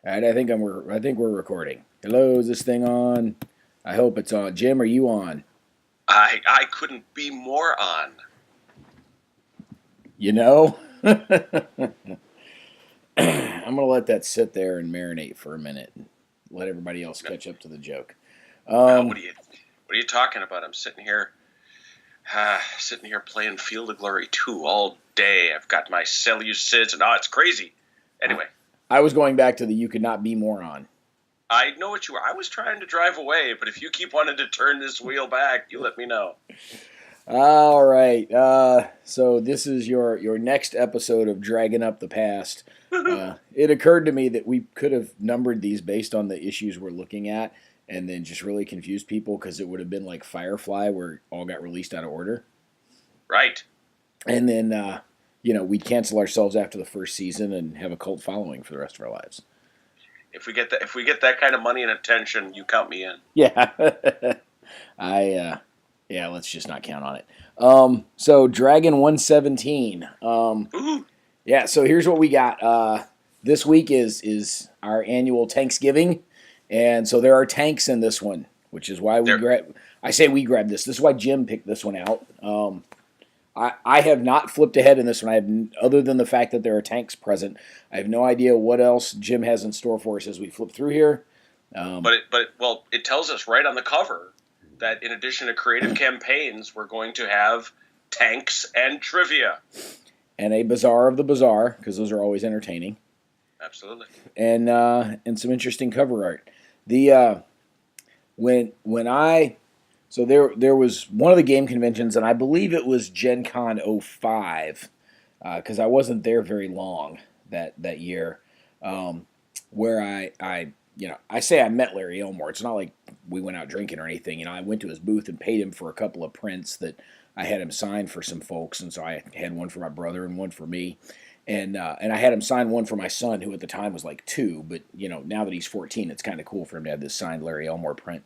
All right, I think we're recording. Hello, is this thing on? I hope it's on. Jim, are you on? I couldn't be more on. You know, I'm gonna let that sit there and marinate for a minute and let everybody else catch up to the joke. Well, Um, what are you talking about? I'm sitting here playing Field of Glory 2 all day. I've got my Seleucids and it's crazy. I, Anyway, I was going back to the you could not be more on. I know what you were. I was trying to drive away, but if you keep wanting to turn this wheel back, you let me know. All right, so this is your next episode of Dragging Up the Past. It occurred to me that we could have numbered these based on the issues we're looking at, and then just really confused people because it would have been like Firefly, where it all got released out of order, Right. and then we'd cancel ourselves after the first season and have a cult following for the rest of our lives. If we get that kind of money and attention, you count me in. Yeah, yeah, let's just not count on it. So Dragon 117. Ooh, Yeah, so here's what we got. This week is our annual Thanksgiving, and so there are tanks in this one, which is why we there. grab. I say we grabbed this. This is why Jim picked this one out. I have not flipped ahead in this one. Other than the fact that there are tanks present, I have no idea what else Jim has in store for us as we flip through here. It tells us right on the cover that in addition to creative campaigns, we're going to have tanks and trivia. And a Bazaar of the Bazaar, because those are always entertaining, Absolutely. and some interesting cover art. The when I so there was one of the game conventions, and I believe it was Gen Con '05, because I wasn't there very long that year, where I say I met Larry Elmore. It's not like we went out drinking or anything. I went to his booth and paid him for a couple of prints that I had him sign for some folks, and so I had one for my brother and one for me, and I had him sign one for my son, who at the time was like 2, but now that he's 14, it's kind of cool for him to have this signed Larry Elmore print.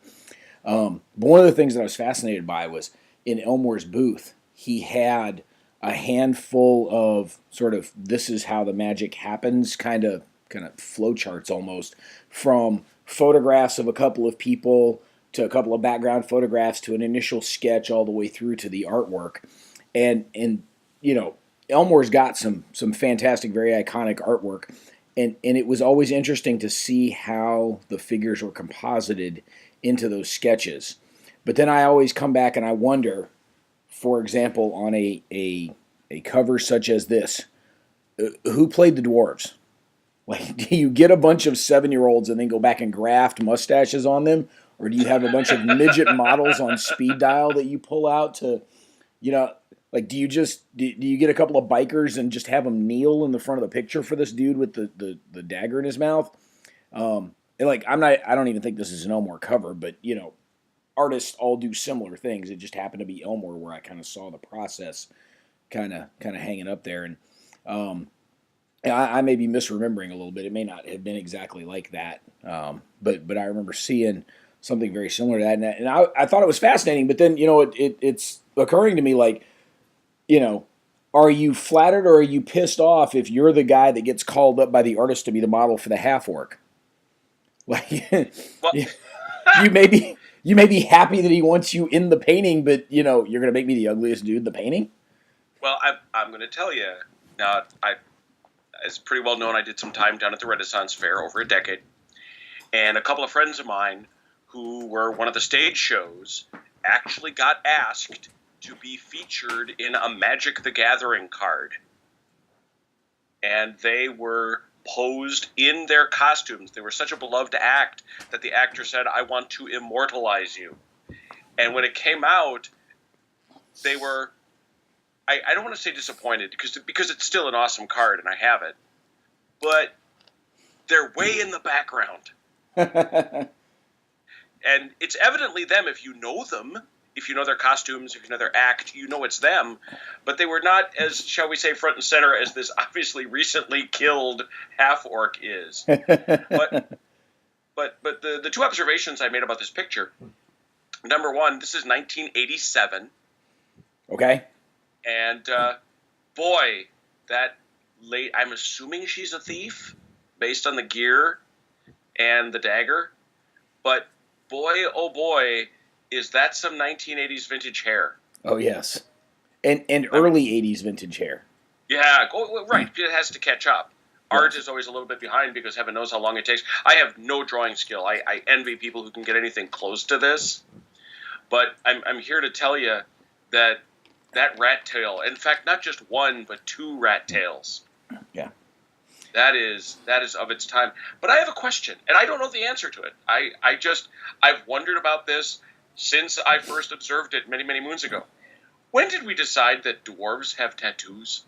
But one of the things that I was fascinated by was in Elmore's booth, he had a handful of sort of this is how the magic happens kind of flowcharts almost, from photographs of a couple of people to a couple of background photographs to an initial sketch all the way through to the artwork. And Elmore's got some fantastic, very iconic artwork. And it was always interesting to see how the figures were composited into those sketches. But then I always come back and I wonder, for example, on a cover such as this, who played the dwarves? Like, do you get a bunch of 7-year-olds and then go back and graft mustaches on them? Or do you have a bunch of midget models on speed dial that you pull out to, you know, like, do you get a couple of bikers and just have them kneel in the front of the picture for this dude with the dagger in his mouth? And like, I don't even think this is an Elmore cover, but, artists all do similar things. It just happened to be Elmore where I kind of saw the process kind of hanging up there. And, I may be misremembering a little bit. It may not have been exactly like that, but I remember seeing something very similar to that, and I thought it was fascinating. But then it's occurring to me like, are you flattered or are you pissed off if you're the guy that gets called up by the artist to be the model for the half orc? Like, Well, you may be happy that he wants you in the painting, but you're gonna make me the ugliest dude in the painting. I'm going to tell you now. It's pretty well known. I did some time down at the Renaissance Fair over a decade, and a couple of friends of mine who were one of the stage shows actually got asked to be featured in a Magic the Gathering card, and they were posed in their costumes. They were such a beloved act that the actor said, "I want to immortalize you." And when it came out, they were, I don't want to say disappointed because it's still an awesome card and I have it, but they're way in the background. And it's evidently them if you know them, if you know their costumes, if you know their act, you know it's them. But they were not as, shall we say, front and center as this obviously recently killed half-orc is. But the two observations I made about this picture, number one, this is 1987. Okay. And boy, that I'm assuming she's a thief based on the gear and the dagger. But boy, oh boy, is that some 1980s vintage hair. Oh, yes. And early 80s vintage hair. Yeah, right. It has to catch up. Art Yes. is always a little bit behind because heaven knows how long it takes. I have no drawing skill. I envy people who can get anything close to this. But I'm here to tell you that rat tail, in fact, not just one, but two rat tails. Yeah. That is of its time. But I have a question, and I don't know the answer to it. I've wondered about this since I first observed it many, many moons ago. When did we decide that dwarves have tattoos?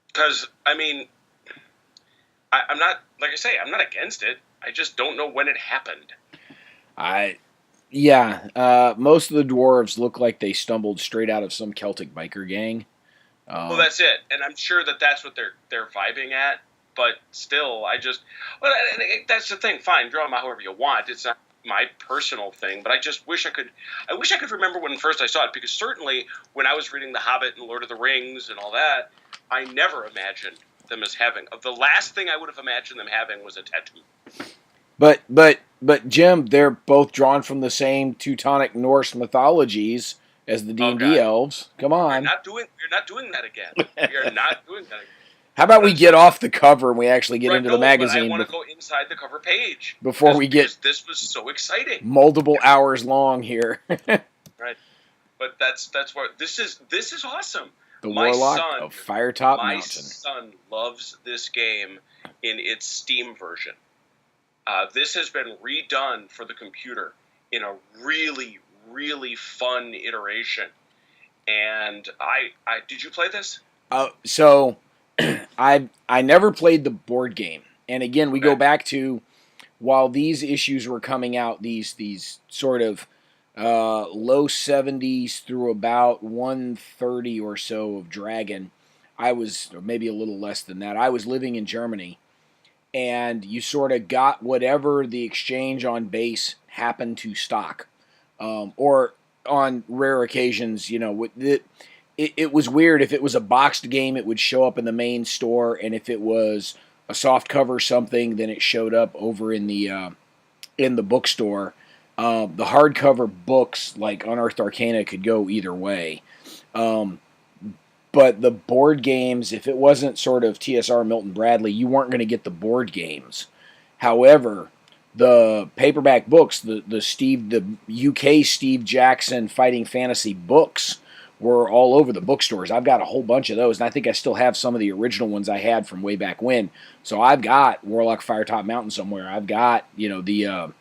Because, I mean, I'm not, like I say, I'm not against it. I just don't know when it happened. Most of the dwarves look like they stumbled straight out of some Celtic biker gang. Well, that's it, and I'm sure that that's what they're vibing at. But still, that's the thing. Fine, draw them out however you want. It's not my personal thing, but I just wish I could remember when first I saw it, because certainly when I was reading The Hobbit and Lord of the Rings and all that, I never imagined them as having. The last thing I would have imagined them having was a tattoo. But Jim, they're both drawn from the same Teutonic Norse mythologies as the D&D elves. Come on. You're not doing that again. You're not doing that again. How about we get off the cover and we actually get into the magazine? But I want to go inside the cover page before we get. This was so exciting. Multiple hours long here. Right, but that's what this is. This is awesome. The Warlock of Firetop Mountain. My son loves this game in its Steam version. This has been redone for the computer in a really, really fun iteration. And I did you play this? So I never played the board game. And again, we go back to while these issues were coming out, these sort of low 70s through about 130 or so of Dragon. I was, or maybe a little less than that. I was living in Germany. And you sort of got whatever the exchange on base happened to stock. Or on rare occasions, it was weird. If it was a boxed game, it would show up in the main store. And if it was a soft cover something, then it showed up over in the bookstore. The hardcover books, like Unearthed Arcana, could go either way. But the board games, if it wasn't sort of TSR Milton Bradley, you weren't going to get the board games. However, the paperback books, the UK Steve Jackson Fighting Fantasy books were all over the bookstores. I've got a whole bunch of those, and I think I still have some of the original ones I had from way back when. So I've got Warlock Firetop Mountain somewhere. I've got, the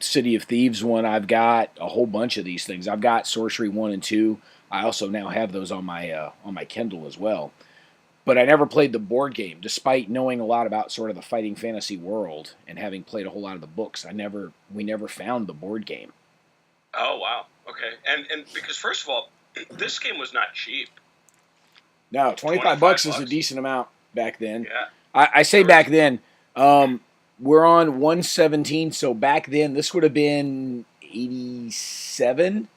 City of Thieves one. I've got a whole bunch of these things. I've got Sorcery 1 and 2. I also now have those on my Kindle as well. But I never played the board game, despite knowing a lot about sort of the fighting fantasy world and having played a whole lot of the books. We never found the board game. Oh wow, okay. And because first of all, this game was not cheap. No, $25 is a decent amount back then. Yeah. I say back then. We're on 117, so back then this would have been 87.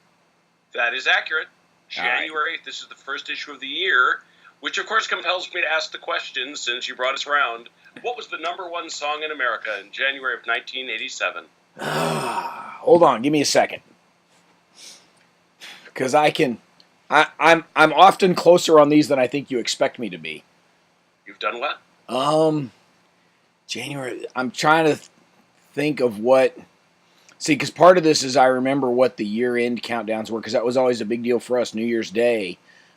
That is accurate. January 8th, this is the first issue of the year, which of course compels me to ask the question, since you brought us around, what was the #1 song in America in January of 1987? Hold on, give me a second. Because I'm often closer on these than I think you expect me to be. You've done what? January, I'm trying to think of what... See, because part of this is I remember what the year-end countdowns were, because that was always a big deal for us. New Year's Day,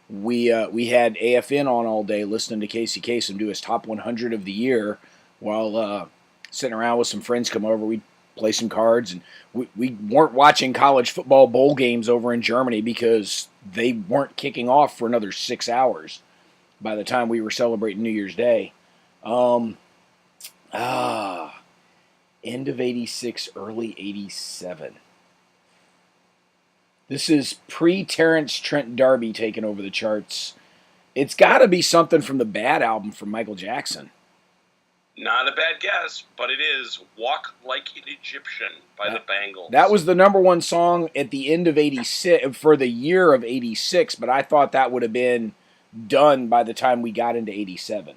we had AFN on all day listening to Casey Kasem do his top 100 of the year while sitting around with some friends come over. We'd play some cards, and we weren't watching college football bowl games over in Germany because they weren't kicking off for another 6 hours by the time we were celebrating New Year's Day. End of 86, early 87. This is pre-Terrence Trent D'Arby taking over the charts. It's got to be something from the Bad album from Michael Jackson. Not a bad guess, but it is Walk Like an Egyptian by the Bangles. That was the #1 song at the end of 86, for the year of 86, but I thought that would have been done by the time we got into 87.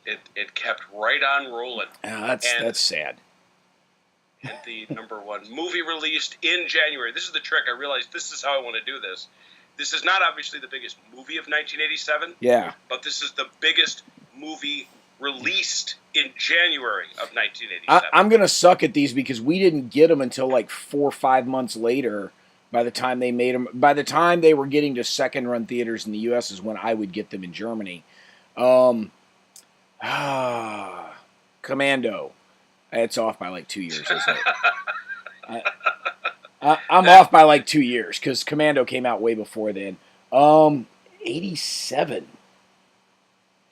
It kept right on rolling. That's sad. And the number one movie released in January. This is the trick. I realized this is how I want to do this. This is not obviously the biggest movie of 1987. Yeah. But this is the biggest movie released in January of 1987. I'm going to suck at these because we didn't get them until like 4 or 5 months later. By the time they made them, by the time they were getting to second-run theaters in the U.S. is when I would get them in Germany. Commando. It's off by like 2 years, isn't it? I'm off by like 2 years because Commando came out way before then. 87.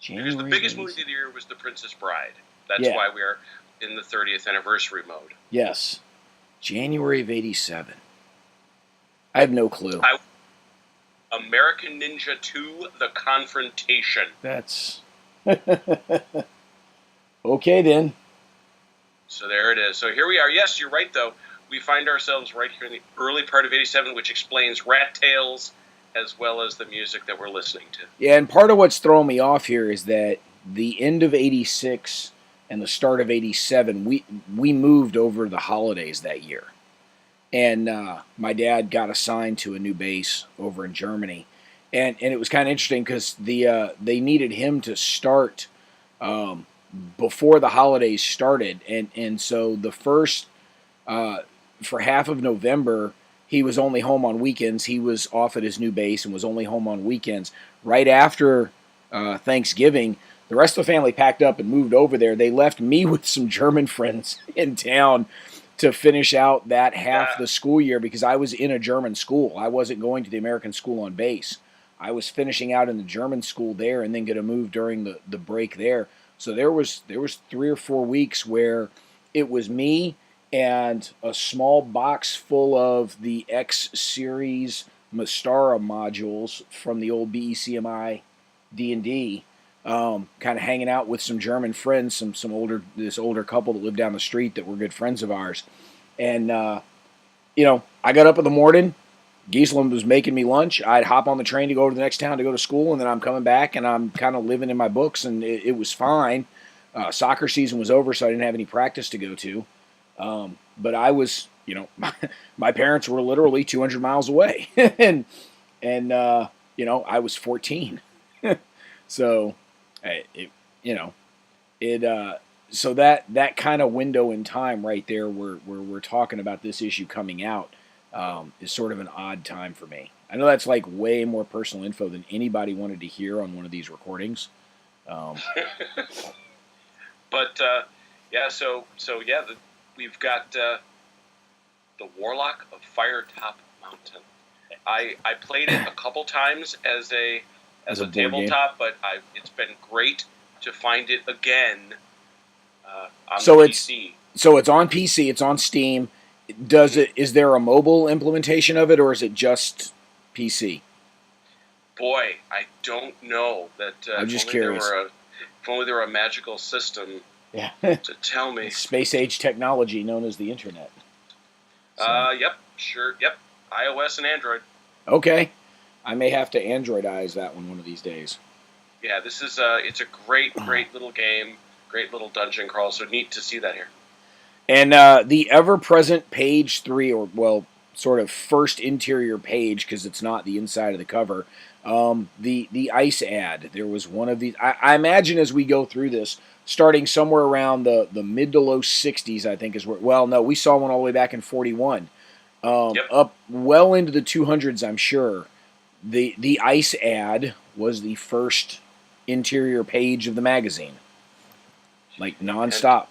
January because the biggest movie of the year was The Princess Bride. That's why we're in the 30th anniversary mode. Yes. January of 87. I have no clue. American Ninja 2, The Confrontation. That's... Okay, then. So there it is. So here we are. Yes, you're right, though. We find ourselves right here in the early part of 87, which explains Rat Tails as well as the music that we're listening to. Yeah, and part of what's throwing me off here is that the end of 86 and the start of 87, we moved over the holidays that year. And my dad got assigned to a new base over in Germany. And it was kind of interesting because they needed him to start before the holidays started. And so the first, for half of November, he was only home on weekends. He was off at his new base and was only home on weekends. Right after Thanksgiving, the rest of the family packed up and moved over there. They left me with some German friends in town to finish out that half of the school year because I was in a German school. I wasn't going to the American school on base. I was finishing out in the German school there and then going to move during the break there. So there was 3 or 4 weeks where it was me and a small box full of the X series Mystara modules from the old BECMI D&D, kind of hanging out with some German friends, this older couple that lived down the street that were good friends of ours. And I got up in the morning. Gisela was making me lunch. I'd hop on the train to go to the next town to go to school, and then I'm coming back, and I'm kind of living in my books, and it was fine. Soccer season was over, so I didn't have any practice to go to. But I was, my parents were literally 200 miles away, and I was 14. So, so that kind of window in time right there where we're talking about this issue coming out is sort of an odd time for me. I know that's like way more personal info than anybody wanted to hear on one of these recordings. We've got the Warlock of Firetop Mountain. I played it a couple times as a tabletop, but it's been great to find it again on PC. So it's on PC. It's on Steam. Is there a mobile implementation of it, or is it just PC? Boy, I don't know. I'm just curious. If only there were a magical system to tell me. Space age technology known as the internet. Yep, sure. Yep, iOS and Android. Okay. I may have to Androidize that one of these days. Yeah, this is it's a great little game, great little dungeon crawl, so neat to see that here. And the ever-present page 3, or, well, sort of first interior page, because it's not the inside of the cover, the ice ad. There was one of these. I imagine as we go through this, starting somewhere around the mid to low 60s, I think is where, well, no, we saw one all the way back in 41. Up well into the 200s, I'm sure. The ice ad was the first interior page of the magazine. Like, nonstop.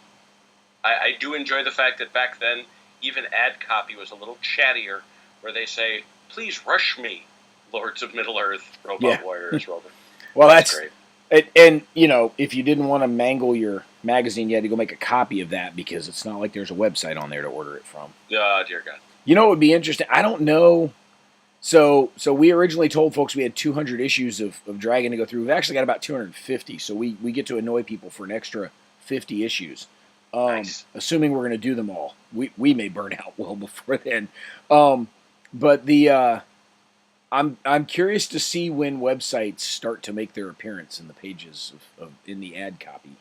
I do enjoy the fact that back then, even ad copy was a little chattier, where they say, "Please rush me, Lords of Middle-earth, Robot Warriors, Robot." Well, that's great. And, if you didn't want to mangle your magazine, you had to go make a copy of that, because it's not like there's a website on there to order it from. Oh, dear God. It would be interesting. I don't know. So we originally told folks we had 200 issues of Dragon to go through. We've actually got about 250, so we get to annoy people for an extra 50 issues. Nice. Assuming we're going to do them all. We may burn out well before then. But the I'm curious to see when websites start to make their appearance in the pages of in the ad copy.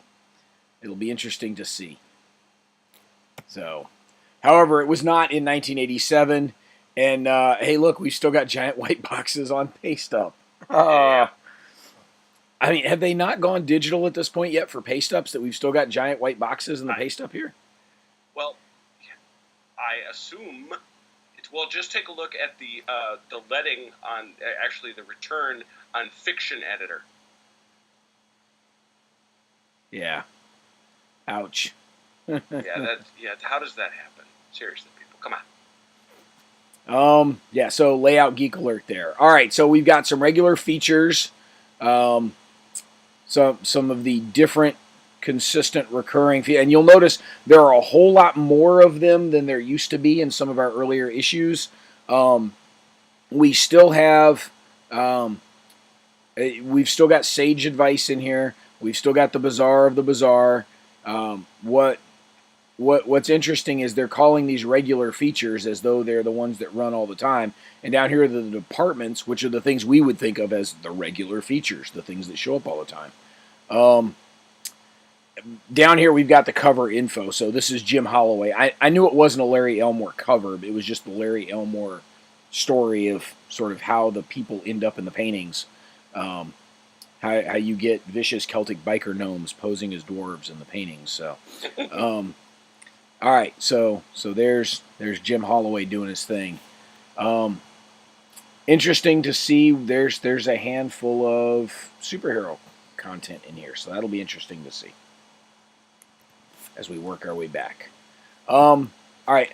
It'll be interesting to see. So, however, it was not in 1987. And hey, look, we've still got giant white boxes on Paste Up. Yeah. I mean, have they not gone digital at this point yet for Paste Ups that we've still got giant white boxes in the Paste Up here? Well, I assume well. Just take a look at the letting on actually the return on Fiction Editor. Yeah. Ouch. Yeah. How does that happen? Seriously, people, come on. Yeah, so layout geek alert there. All right, so we've got some regular features, some of the different consistent recurring and you'll notice there are a whole lot more of them than there used to be in some of our earlier issues. We still have we've still got sage advice in here. We've still got the bazaar of the bazaar. What's interesting is they're calling these regular features as though they're the ones that run all the time. And down here are the departments, which are the things we would think of as the regular features, the things that show up all the time. Down here we've got the cover info. So this is Jim Holloway. I knew it wasn't a Larry Elmore cover. It was just the Larry Elmore story of sort of how the people end up in the paintings. How you get vicious Celtic biker gnomes posing as dwarves in the paintings. So, all right, so there's Jim Holloway doing his thing. Interesting to see. There's a handful of superhero content in here, so that'll be interesting to see as we work our way back. All right,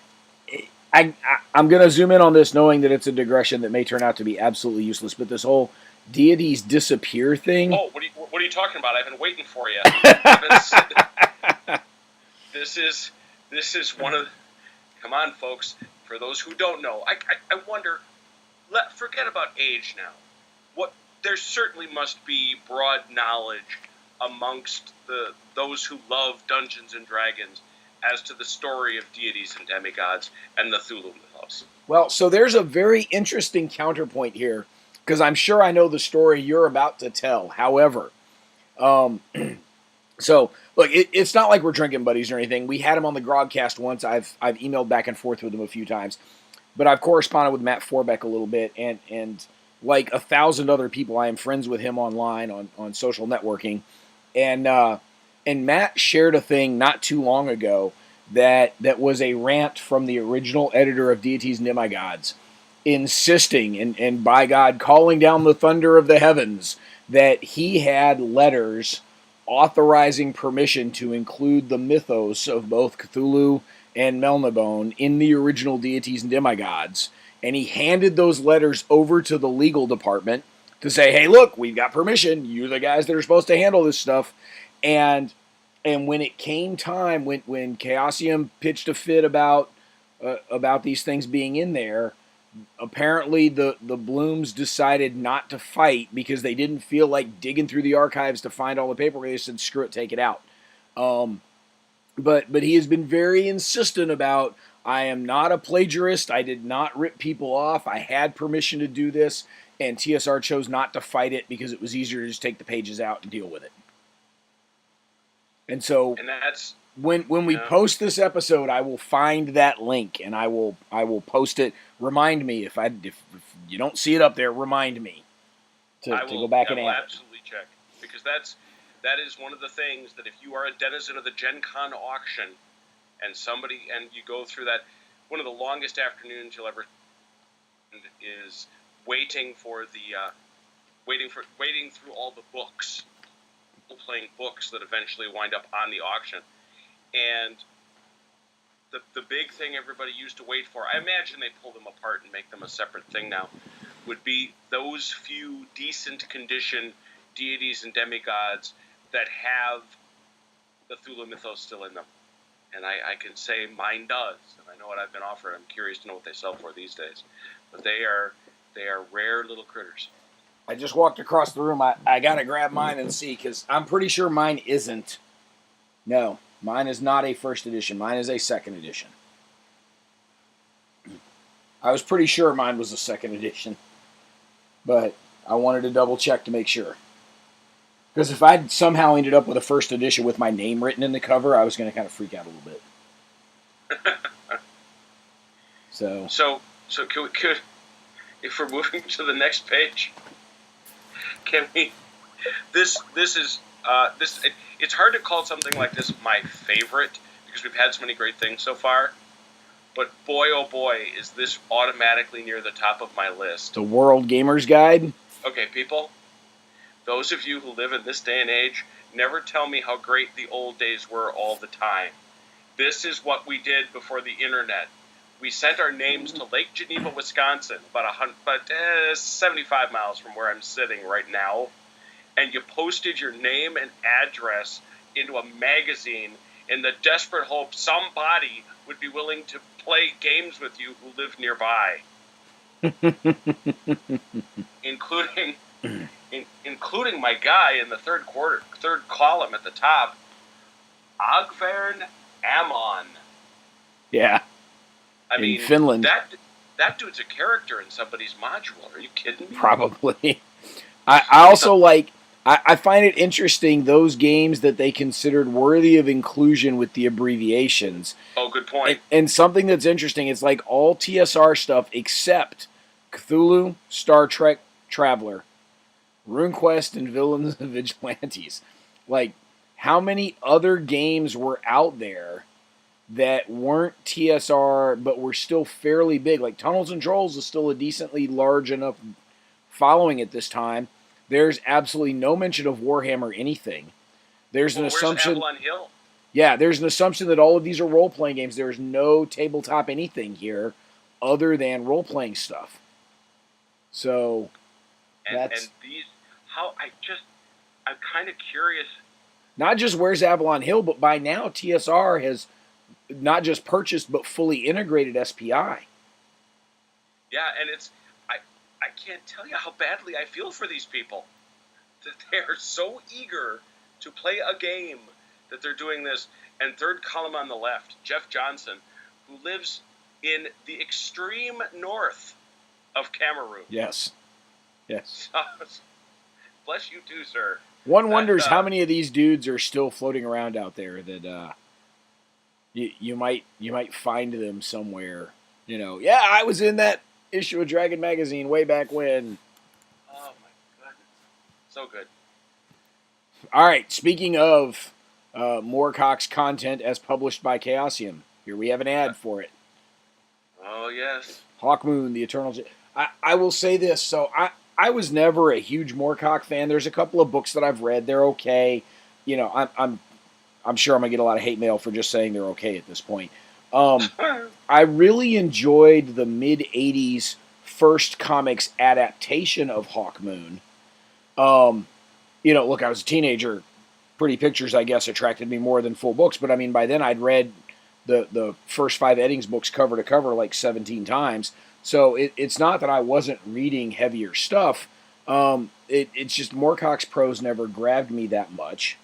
I'm going to zoom in on this, knowing that it's a digression that may turn out to be absolutely useless. But this whole deities disappear thing. Oh, what are you talking about? I've been waiting for you. This is one of. Come on, folks. For those who don't know, I wonder. Forget about age now. There certainly must be broad knowledge amongst those who love Dungeons and Dragons as to the story of deities and demigods and the Cthulhu mythos. Well, so there's a very interesting counterpoint here, because I'm sure I know the story you're about to tell. However, so look, it's not like we're drinking buddies or anything. We had him on the Grogcast once. I've emailed back and forth with him a few times, but I've corresponded with Matt Forbeck a little bit, and like 1,000 other people, I am friends with him online on social networking, and Matt shared a thing not too long ago that was a rant from the original editor of Deities and Demigods, insisting and by God calling down the thunder of the heavens that he had letters authorizing permission to include the mythos of both Cthulhu and Melnibone in the original Deities and Demigods. And he handed those letters over to the legal department to say, hey, look, we've got permission. You're the guys that are supposed to handle this stuff. And when it came time, when Chaosium pitched a fit about these things being in there, apparently the Blooms decided not to fight because they didn't feel like digging through the archives to find all the paperwork. They said, screw it, take it out. But he has been very insistent about, I am not a plagiarist. I did not rip people off. I had permission to do this, and TSR chose not to fight it because it was easier to just take the pages out and deal with it. And so that's when we post this episode, I will find that link and I will post it. Remind me if you don't see it up there. Remind me to go back and add it. I will absolutely check, because that is one of the things that if you are a denizen of the Gen Con auction and you go through that, one of the longest afternoons you'll ever is waiting through all the books, playing books that eventually wind up on the auction. And the big thing everybody used to wait for, I imagine they pull them apart and make them a separate thing now, would be those few decent condition deities and demigods that have the Cthulhu mythos still in them. And I can say mine does, and I know what I've been offered. I'm curious to know what they sell for these days. But they are rare little critters. I just walked across the room. I got to grab mine and see, because I'm pretty sure mine isn't. No, mine is not a first edition. Mine is a second edition. I was pretty sure mine was a second edition. but I wanted to double check to make sure. Because if I'd somehow ended up with a first edition with my name written in the cover, I was going to kind of freak out a little bit. So could if we're moving to the next page, can we? This is it's hard to call something like this my favorite because we've had so many great things so far. But boy, oh boy, is this automatically near the top of my list. The World Gamers Guide. Okay, people. Those of you who live in this day and age, never tell me how great the old days were all the time. This is what we did before the internet. We sent our names to Lake Geneva, Wisconsin, about 75 miles from where I'm sitting right now, and you posted your name and address into a magazine in the desperate hope somebody would be willing to play games with you who lived nearby, including my guy in the third column at the top, Ogvern Amon. Yeah. I mean, Finland. That dude's a character in somebody's module. Are you kidding me? Probably. I also like. I find it interesting those games that they considered worthy of inclusion with the abbreviations. Oh, good point. And something that's interesting, it's like all TSR stuff except Cthulhu, Star Trek Traveler, RuneQuest, and Villains and Vigilantes. Like, how many other games were out there that weren't TSR but were still fairly big? Like, Tunnels and Trolls is still a decently large enough following at this time. There's absolutely no mention of Warhammer anything. There's an assumption. Where's Avalon Hill? Yeah, there's an assumption that all of these are role-playing games. There's no tabletop anything here other than role-playing stuff. So, and these, I'm kind of curious. Not just where's Avalon Hill, but by now TSR has not just purchased but fully integrated SPI. Yeah, and I can't tell you how badly I feel for these people. That they're so eager to play a game that they're doing this. And third column on the left, Jeff Johnson, who lives in the extreme north of Cameroon. Yes. Bless you too, sir. One wonders how many of these dudes are still floating around out there that you might find them somewhere. You know, yeah, I was in that issue of Dragon Magazine way back when. Oh my goodness. So good. All right, speaking of Moorcock's content as published by Chaosium, here we have an ad for it. Oh, yes. Hawkmoon, the Eternal... I will say this, so I was never a huge Moorcock fan. There's a couple of books that I've read. They're okay. You know, I'm sure I'm going to get a lot of hate mail for just saying they're okay at this point. I really enjoyed the mid-'80s first comics adaptation of Hawkmoon. You know, look, I was a teenager. Pretty pictures, I guess, attracted me more than full books. But, I mean, by then I'd read the first 5 Eddings books cover to cover like 17 times. So it's not that I wasn't reading heavier stuff. It's just Moorcock's prose never grabbed me that much.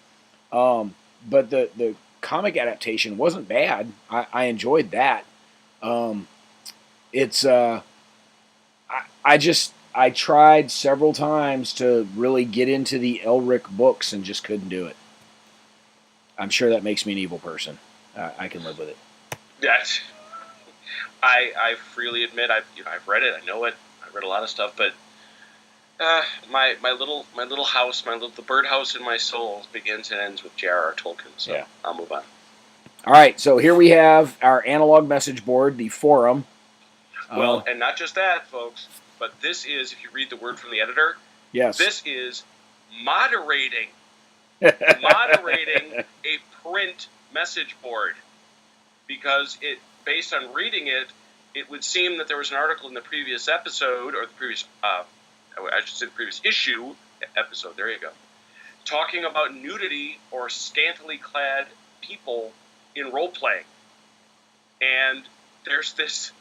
But the comic adaptation wasn't bad. I enjoyed that. I tried several times to really get into the Elric books and just couldn't do it. I'm sure that makes me an evil person. I can live with it. Yes. I freely admit I've read it. I know it. I read a lot of stuff, but my little house, the birdhouse in my soul begins and ends with J.R.R. Tolkien. So yeah. I'll move on. All right, so here we have our analog message board, the forum. Well, and not just that, folks, but this is, if you read the word from the editor, yes, this is moderating a print message board, because based on reading it, it would seem that there was an article in the previous episode, or the previous, the previous issue, episode, there you go, talking about nudity or scantily clad people in role-playing. And there's this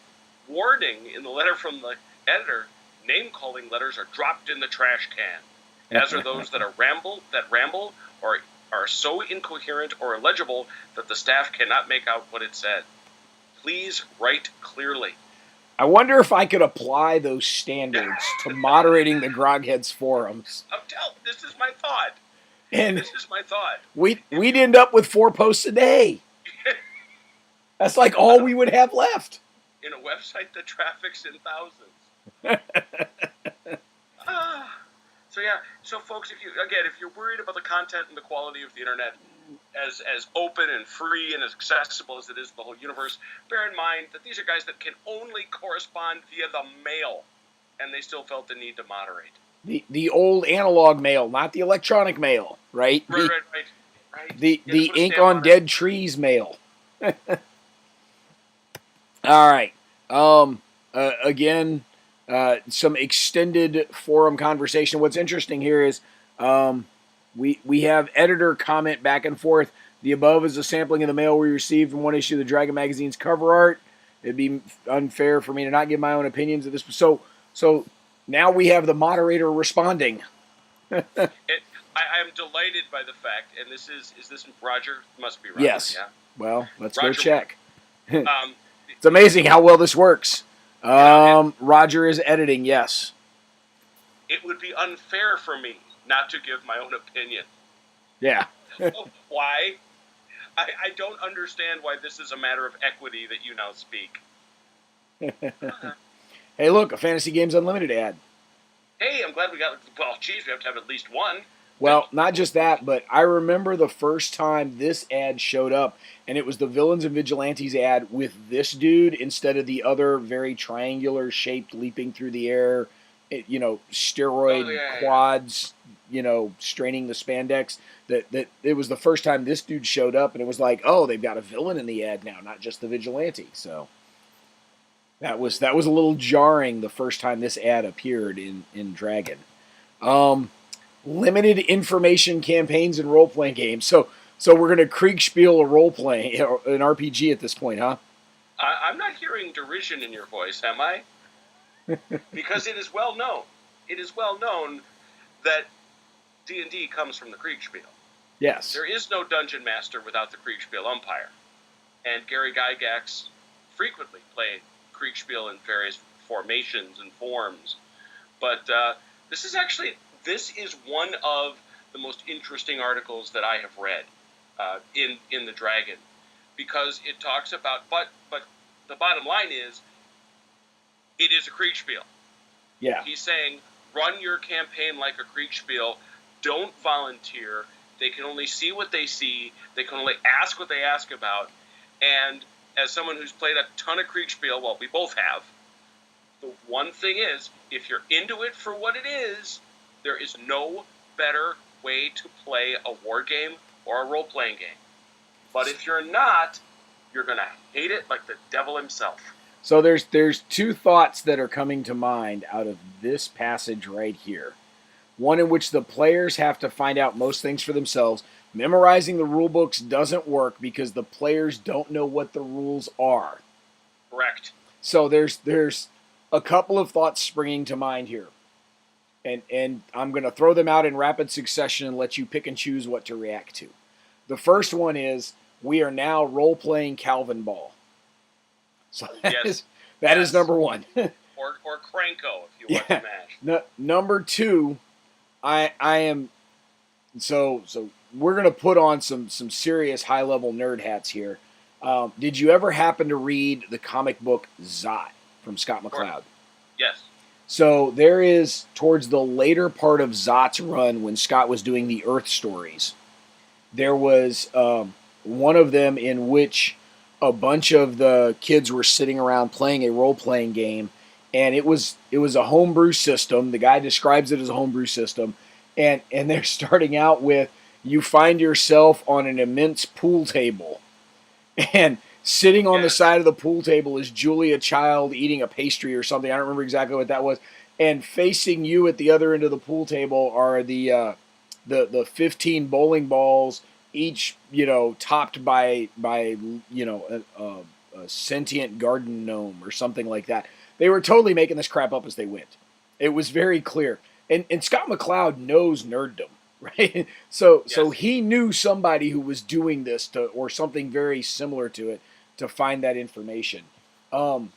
warning in the letter from the editor: name-calling letters are dropped in the trash can, as are those that ramble, or are so incoherent or illegible that the staff cannot make out what it said. Please write clearly. I wonder if I could apply those standards to moderating the Grogheads forums. This is my thought. And this is my thought. We'd end up with 4 posts a day. That's like all we would have left. In a website that traffics in thousands. So folks, if you're worried about the content and the quality of the internet as open and free and as accessible as it is to the whole universe, bear in mind that these are guys that can only correspond via the mail, and they still felt the need to moderate. The old analog mail, not the electronic mail, right? Right. The ink on dead trees mail. All right. Again, some extended forum conversation. What's interesting here is we have editor comment back and forth. The above is a sampling of the mail we received from one issue of the Dragon magazine's cover art. It'd be unfair for me to not give my own opinions of this. So now we have the moderator responding. I am delighted by the fact, and is this Roger? Must be Roger. Yes. Yeah. Well, let's Roger, go check. It's amazing how well this works. Roger is editing, yes. It would be unfair for me not to give my own opinion. Yeah. Why? I don't understand why this is a matter of equity that you now speak. Hey, look, a Fantasy Games Unlimited ad. Hey, I'm glad we got... Well, geez, we have to have at least one. Well, not just that, but I remember the first time this ad showed up, and it was the Villains and Vigilantes ad with this dude instead of the other very triangular-shaped leaping through the air, steroid quads, straining the spandex. That it was the first time this dude showed up, and it was like, oh, they've got a villain in the ad now, not just the vigilante. So that was a little jarring the first time this ad appeared in Dragon. Limited information campaigns and role-playing games. So we're going to Kriegspiel A Roleplaying, an RPG at this point, huh? I'm not hearing derision in your voice, am I? Because it is well known. It is well known that D&D comes from the Kriegspiel. Yes. There is no dungeon master without the Kriegspiel umpire. And Gary Gygax frequently played Kriegspiel in various formations and forms. But this is one of the most interesting articles that I have read in the Dragon, because it talks about, but the bottom line is, it is a Kriegspiel. Yeah. He's saying, run your campaign like a Kriegspiel. Don't volunteer. They can only see what they see. They can only ask what they ask about. And as someone who's played a ton of Kriegspiel, well, we both have, the one thing is, if you're into it for what it is, there is no better way to play a war game or a role-playing game. But if you're not, you're going to hate it like the devil himself. So there's 2 thoughts that are coming to mind out of this passage right here. One in which the players have to find out most things for themselves. Memorizing the rule books doesn't work because the players don't know what the rules are. Correct. So there's a couple of thoughts springing to mind here. And I'm going to throw them out in rapid succession and let you pick and choose what to react to. The first one is, we are now role-playing Calvin Ball. So that is number 1. or Cranko, if you want to mash. Number 2, I am... So we're going to put on some serious high-level nerd hats here. Did you ever happen to read the comic book Zot from Scott McCloud? Yes. So there is, towards the later part of Zot's run, when Scott was doing the Earth stories, there was one of them in which a bunch of the kids were sitting around playing a role-playing game, and it was a homebrew system. The guy describes it as a homebrew system, and they're starting out with, you find yourself on an immense pool table, and sitting on the side of the pool table is Julia Child eating a pastry or something. I don't remember exactly what that was. And facing you at the other end of the pool table are the 15 bowling balls, each topped by a sentient garden gnome or something like that. They were totally making this crap up as they went. It was very clear. And Scott McCloud knows nerddom, right? So he knew somebody who was doing this or something very similar to it to find that information. And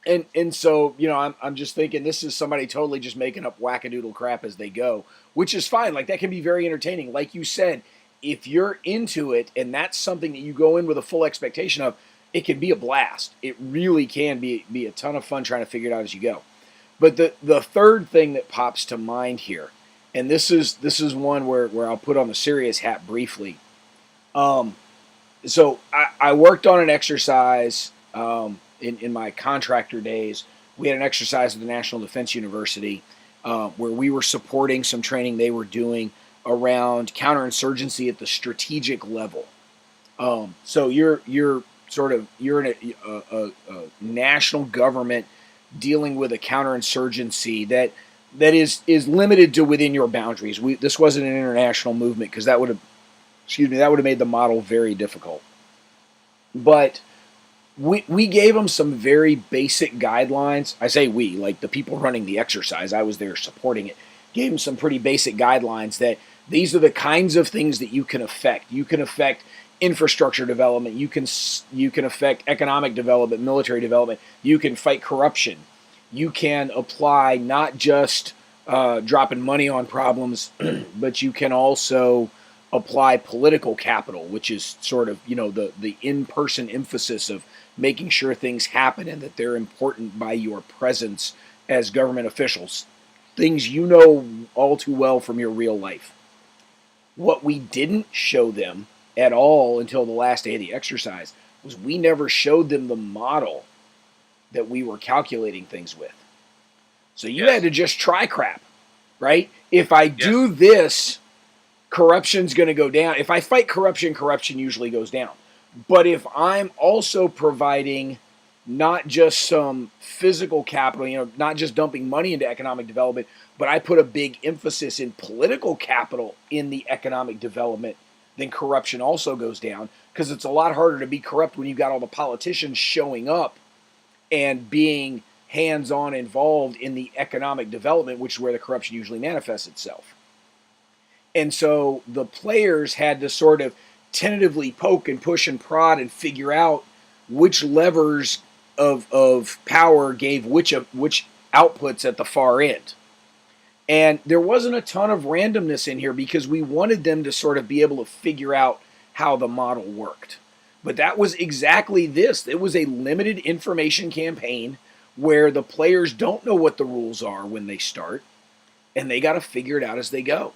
And so, I'm just thinking this is somebody totally just making up wackadoodle crap as they go, which is fine. Like, that can be very entertaining. Like you said, if you're into it and that's something that you go in with a full expectation of, it can be a blast. It really can be a ton of fun trying to figure it out as you go. But the third thing that pops to mind here, and this is one where I'll put on the serious hat briefly. So I worked on an exercise in my contractor days. We had an exercise at the National Defense University where we were supporting some training they were doing around counterinsurgency at the strategic level. So you're in a national government dealing with a counterinsurgency that is limited to within your boundaries. This wasn't an international movement because that would have made the model very difficult. But we gave them some very basic guidelines. I say we, like the people running the exercise. I was there supporting it. Gave them some pretty basic guidelines that these are the kinds of things that you can affect. You can affect infrastructure development. You can affect economic development, military development. You can fight corruption. You can apply not just dropping money on problems, but you can also apply political capital, which is sort of, the in-person emphasis of making sure things happen and that they're important by your presence as government officials. Things you know all too well from your real life. What we didn't show them at all until the last day of the exercise was we never showed them the model that we were calculating things with. So you had to just try crap, right? If I do this, corruption's going to go down. If I fight corruption, corruption usually goes down. But if I'm also providing not just some physical capital, not just dumping money into economic development, but I put a big emphasis in political capital in the economic development, then corruption also goes down, because it's a lot harder to be corrupt when you've got all the politicians showing up and being hands-on involved in the economic development, which is where the corruption usually manifests itself. And so the players had to sort of tentatively poke and push and prod and figure out which levers of power gave which outputs at the far end. And there wasn't a ton of randomness in here because we wanted them to sort of be able to figure out how the model worked. But that was exactly this. It was a limited information campaign where the players don't know what the rules are when they start, and they got to figure it out as they go.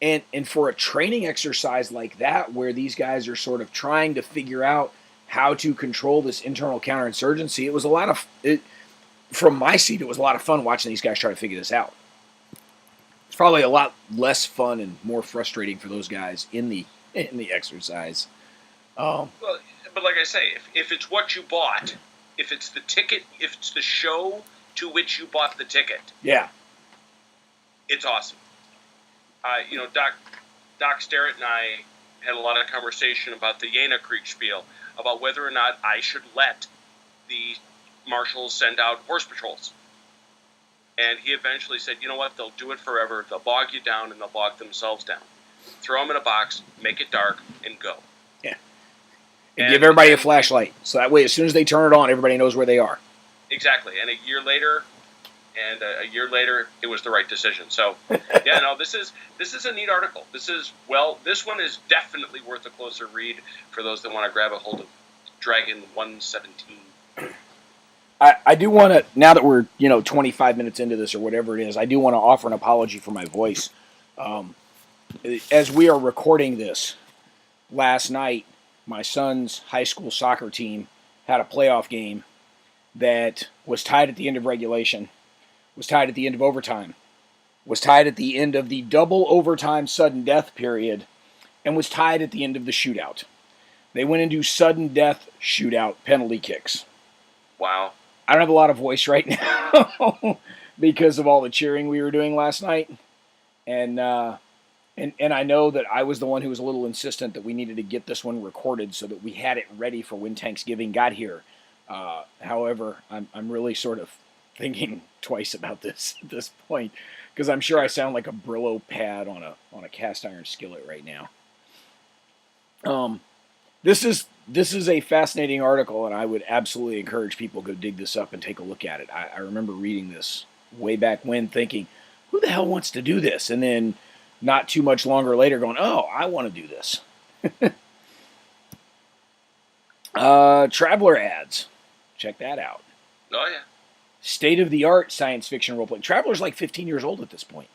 And for a training exercise like that, where these guys are sort of trying to figure out how to control this internal counterinsurgency, it was from my seat, it was a lot of fun watching these guys try to figure this out. It's probably a lot less fun and more frustrating for those guys in the exercise. Well, but like I say, if it's what you bought, if it's the ticket, if it's the show to which you bought the ticket, it's awesome. Doc Sterrett and I had a lot of conversation about the Jena Kriegspiel, about whether or not I should let the marshals send out horse patrols. And he eventually said, you know what, they'll do it forever. They'll bog you down and they'll bog themselves down. Throw them in a box, make it dark, and go. Yeah. And give everybody a flashlight. So that way, as soon as they turn it on, everybody knows where they are. Exactly. And a year later, it was the right decision. So, this is a neat article. This one is definitely worth a closer read for those that want to grab a hold of Dragon 117. I do want to, now that we're 25 minutes into this or whatever it is, I do want to offer an apology for my voice. As we are recording this, last night, my son's high school soccer team had a playoff game that was tied at the end of regulation, was tied at the end of overtime, was tied at the end of the double overtime sudden death period, and was tied at the end of the shootout. They went into sudden death shootout penalty kicks. Wow. I don't have a lot of voice right now because of all the cheering we were doing last night. And I know that I was the one who was a little insistent that we needed to get this one recorded so that we had it ready for when Thanksgiving got here. However, I'm really sort of thinking twice about this at this point because I'm sure I sound like a Brillo pad on a cast iron skillet right now. This is this is a fascinating article, and I would absolutely encourage people to go dig this up and take a look at it. I remember reading this way back when, thinking, "Who the hell wants to do this?" And then, not too much longer later, going, "Oh, I want to do this." Traveler ads, check that out. Oh yeah. State of the art science fiction role playing. Traveler's like 15 years old at this point.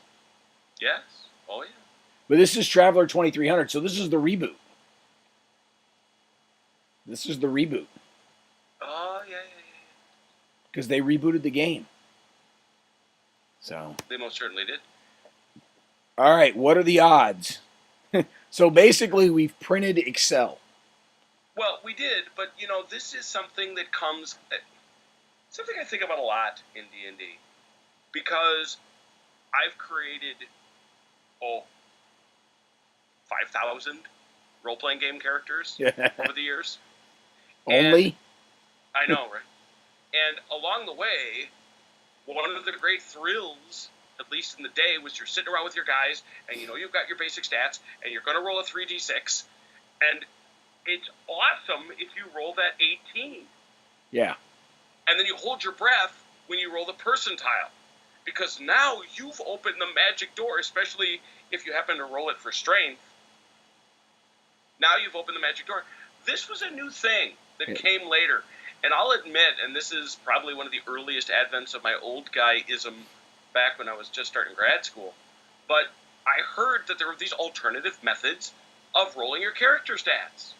Yes. Oh yeah. But this is Traveler 2300, so this is the reboot. This is the reboot. Oh yeah. Because they rebooted the game. So They most certainly did. all right, what are the odds? So basically, we've printed Excel. Well, we did, but this is something that comes, something I think about a lot in D&D, because I've created 5,000 role-playing game characters over the years. Only? I know, right? And along the way, one of the great thrills, at least in the day, was you're sitting around with your guys, and you've got your basic stats, and you're going to roll a 3d6, and it's awesome if you roll that 18. Yeah. And then you hold your breath when you roll the percentile, because now you've opened the magic door, especially if you happen to roll it for strength. Now you've opened the magic door. This was a new thing that came later. And I'll admit, and this is probably one of the earliest advents of my old guy-ism back when I was just starting grad school, but I heard that there were these alternative methods of rolling your character stats.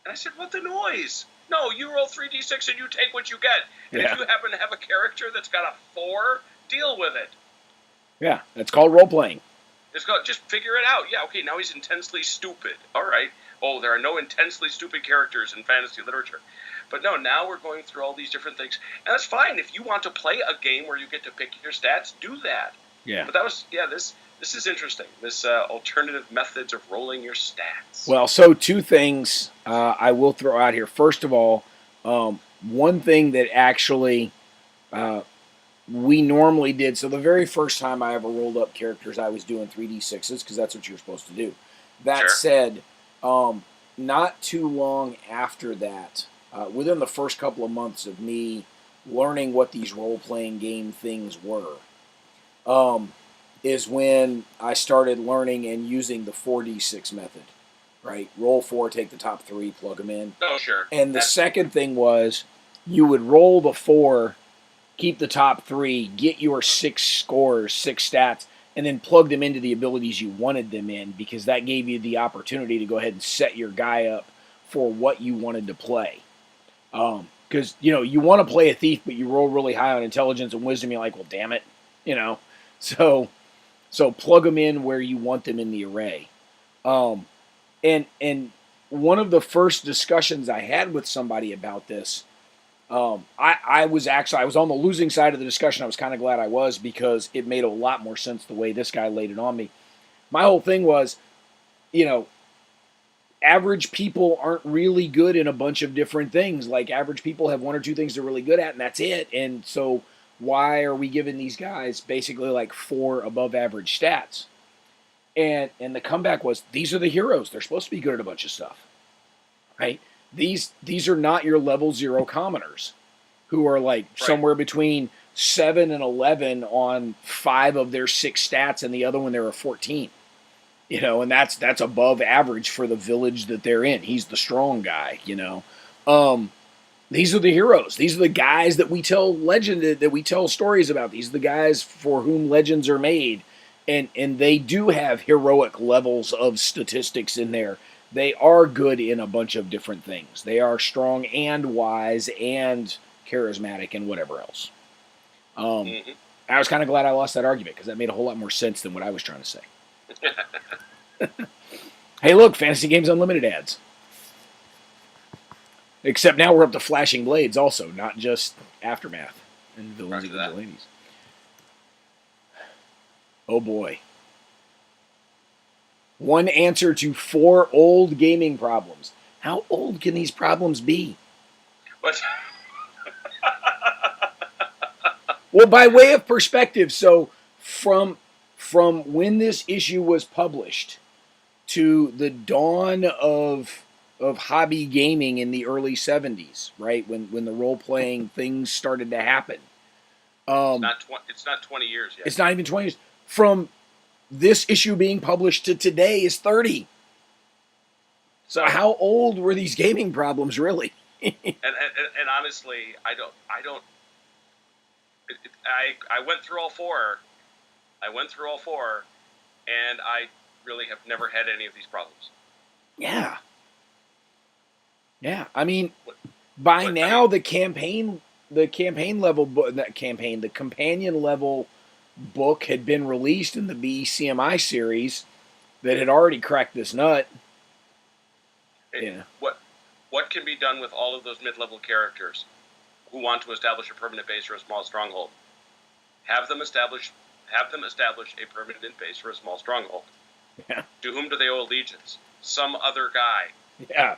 And I said, what the noise? No, you roll 3d6 and you take what you get. And if you happen to have a character that's got a 4, deal with it. Yeah, that's called role-playing. It's called, just figure it out. Yeah, okay, now he's intensely stupid. All right. Oh, there are no intensely stupid characters in fantasy literature. But no, now we're going through all these different things. And that's fine. If you want to play a game where you get to pick your stats, do that. Yeah. But that was, this is interesting. This alternative methods of rolling your stats. Well, so two things I will throw out here. First of all, one thing that actually we normally did, so the very first time I ever rolled up characters, I was doing 3d6s because that's what you're supposed to do. That said, not too long after that, within the first couple of months of me learning what these role-playing game things were, is when I started learning and using the 4d6 method, right? Roll 4, take the top 3, plug them in. Oh, sure. And the second thing was you would roll the 4, keep the top 3, get your 6 scores, 6 stats, and then plug them into the abilities you wanted them in, because that gave you the opportunity to go ahead and set your guy up for what you wanted to play. Because, you want to play a thief, but you roll really high on intelligence and wisdom, you're like, well, damn it, So plug them in where you want them in the array. And one of the first discussions I had with somebody about this, I was on the losing side of the discussion. I was kind of glad I was, because it made a lot more sense the way this guy laid it on me. My whole thing was, average people aren't really good in a bunch of different things. Like, average people have 1 or 2 things they're really good at, and that's it. And so why are we giving these guys basically like 4 above average stats? And the comeback was, these are the heroes. They're supposed to be good at a bunch of stuff, right? These are not your level 0 commoners who are like somewhere between 7 and 11 on 5 of their 6 stats, and the other one they're a 14. And that's above average for the village that they're in. He's the strong guy, These are the heroes. These are the guys that we tell stories about. These are the guys for whom legends are made. And they do have heroic levels of statistics in there. They are good in a bunch of different things. They are strong and wise and charismatic and whatever else. I was kind of glad I lost that argument, because that made a whole lot more sense than what I was trying to say. Hey, look, Fantasy Games Unlimited ads. Except now we're up to Flashing Blades also, not just Aftermath and Villains and Vigilantes. Oh boy. One answer to 4 old gaming problems. How old can these problems be? What? Well, by way of perspective, so from when this issue was published to the dawn of hobby gaming in the early 70s, right? When the role playing things started to happen. It's not 20 years yet. It's not even 20 years. From this issue being published to today is 30. So how old were these gaming problems really? and honestly, I went through all four. And I really have never had any of these problems. Yeah. Yeah. I mean, by now the companion level book had been released in the BCMI series that had already cracked this nut. Yeah. What can be done with all of those mid-level characters who want to establish a permanent base or a small stronghold? Have them establish a permanent base for a small stronghold. Yeah. To whom do they owe allegiance? Some other guy. Yeah.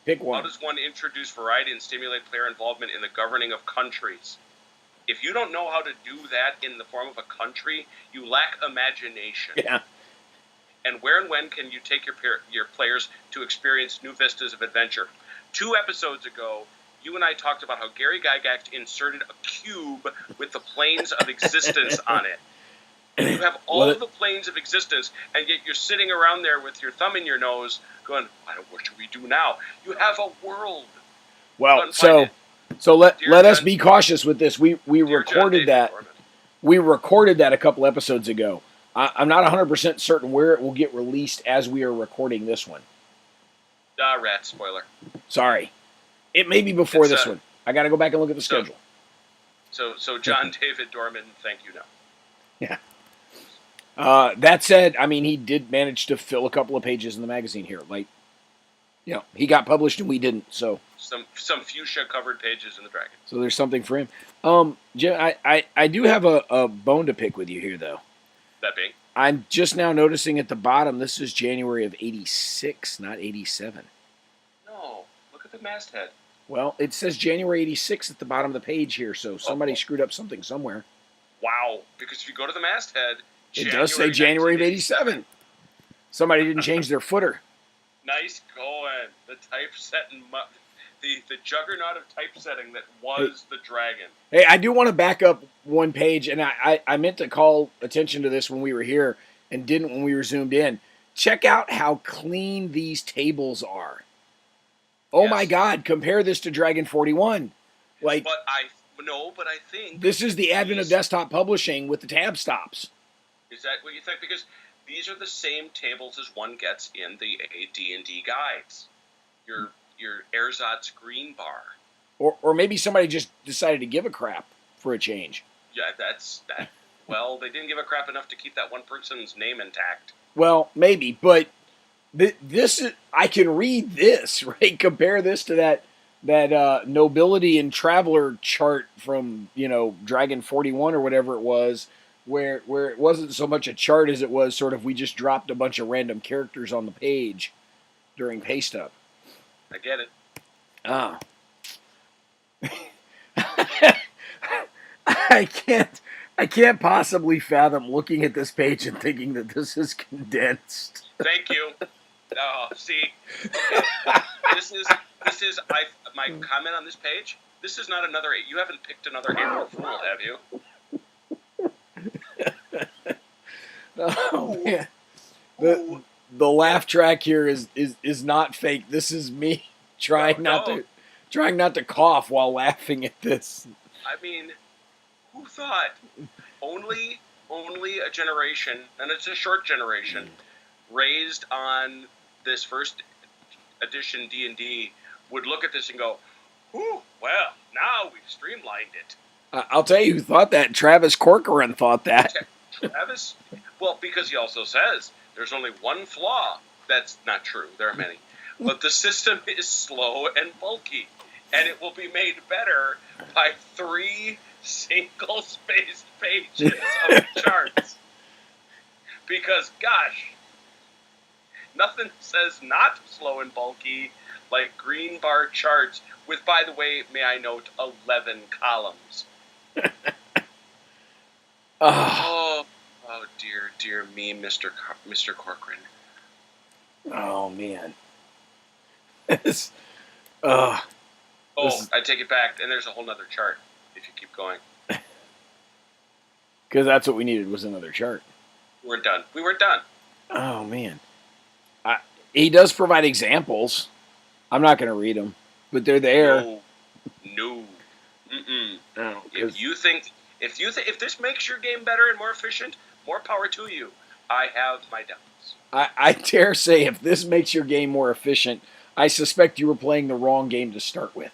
Pick one. How does one introduce variety and stimulate player involvement in the governing of countries? If you don't know how to do that in the form of a country, you lack imagination. Yeah. And where and when can you take your players to experience new vistas of adventure? 2 episodes ago, you and I talked about how Gary Gygax inserted a cube with the planes of existence on it. And you have all of the planes of existence, and yet you're sitting around there with your thumb in your nose going, what should we do now? You have a world. Well, so let us be cautious with this. We recorded that. We recorded that a couple episodes ago. I'm not 100% certain where it will get released as we are recording this one. Rat spoiler. Sorry. It may be before this one. I got to go back and look at the schedule. So John David Dorman, thank you now. Yeah. That said, I mean, he did manage to fill a couple of pages in the magazine here. Like, you know, he got published and we didn't. So some fuchsia covered pages in the Dragon. So there's something for him. Jim, I do have a bone to pick with you here, though. That being? I'm just now noticing at the bottom, this is January of 86, not 87. No, look at the masthead. Well, it says January 86 at the bottom of the page here, so somebody screwed up something somewhere. Wow, because if you go to the masthead, it does say January of 87. Somebody didn't change their footer. Nice going. The typesetting, the juggernaut of typesetting that was the Dragon. Hey, I do want to back up one page, and I meant to call attention to this when we were here and didn't when we were zoomed in. Check out how clean these tables are. Oh my God! Compare this to Dragon 41. Like, but I think this is the advent of desktop publishing with the tab stops. Is that what you think? Because these are the same tables as one gets in the D&D guides. Your Erzatz green bar. Or maybe somebody just decided to give a crap for a change. Yeah, that's that. Well, they didn't give a crap enough to keep that one person's name intact. Well, maybe, but this is, I can read this, right? Compare this to that nobility and traveler chart from, Dragon 41 or whatever it was, where it wasn't so much a chart as it was sort of we just dropped a bunch of random characters on the page during paste up. I get it. I can't possibly fathom looking at this page and thinking that this is condensed. Thank you. See, this is my comment on this page. This is not another. You haven't picked another April Fool, have you? Oh man, the laugh track here is not fake. This is me trying not to cough while laughing at this. I mean, who thought only a generation, and it's a short generation, raised on this first edition D&D would look at this and go, "Ooh, well, now we've streamlined it." I'll tell you who thought that. Travis Corcoran thought that. Travis? Well, because he also says there's only one flaw. That's not true. There are many. But the system is slow and bulky, and it will be made better by 3 single-spaced pages of charts. Because, gosh, nothing says not slow and bulky like green bar charts with, by the way, may I note, 11 columns. Oh, dear me, Mr. Corcoran. Oh, man. This, uh, Oh, I take it back, and there's a whole nother chart if you keep going. Because that's what we needed was another chart. We're done. We were done. Oh, man. He does provide examples. I'm not going to read them, but they're there. No. Mm-mm. No, if this makes your game better and more efficient, more power to you. I have my doubts. I dare say if this makes your game more efficient, I suspect you were playing the wrong game to start with.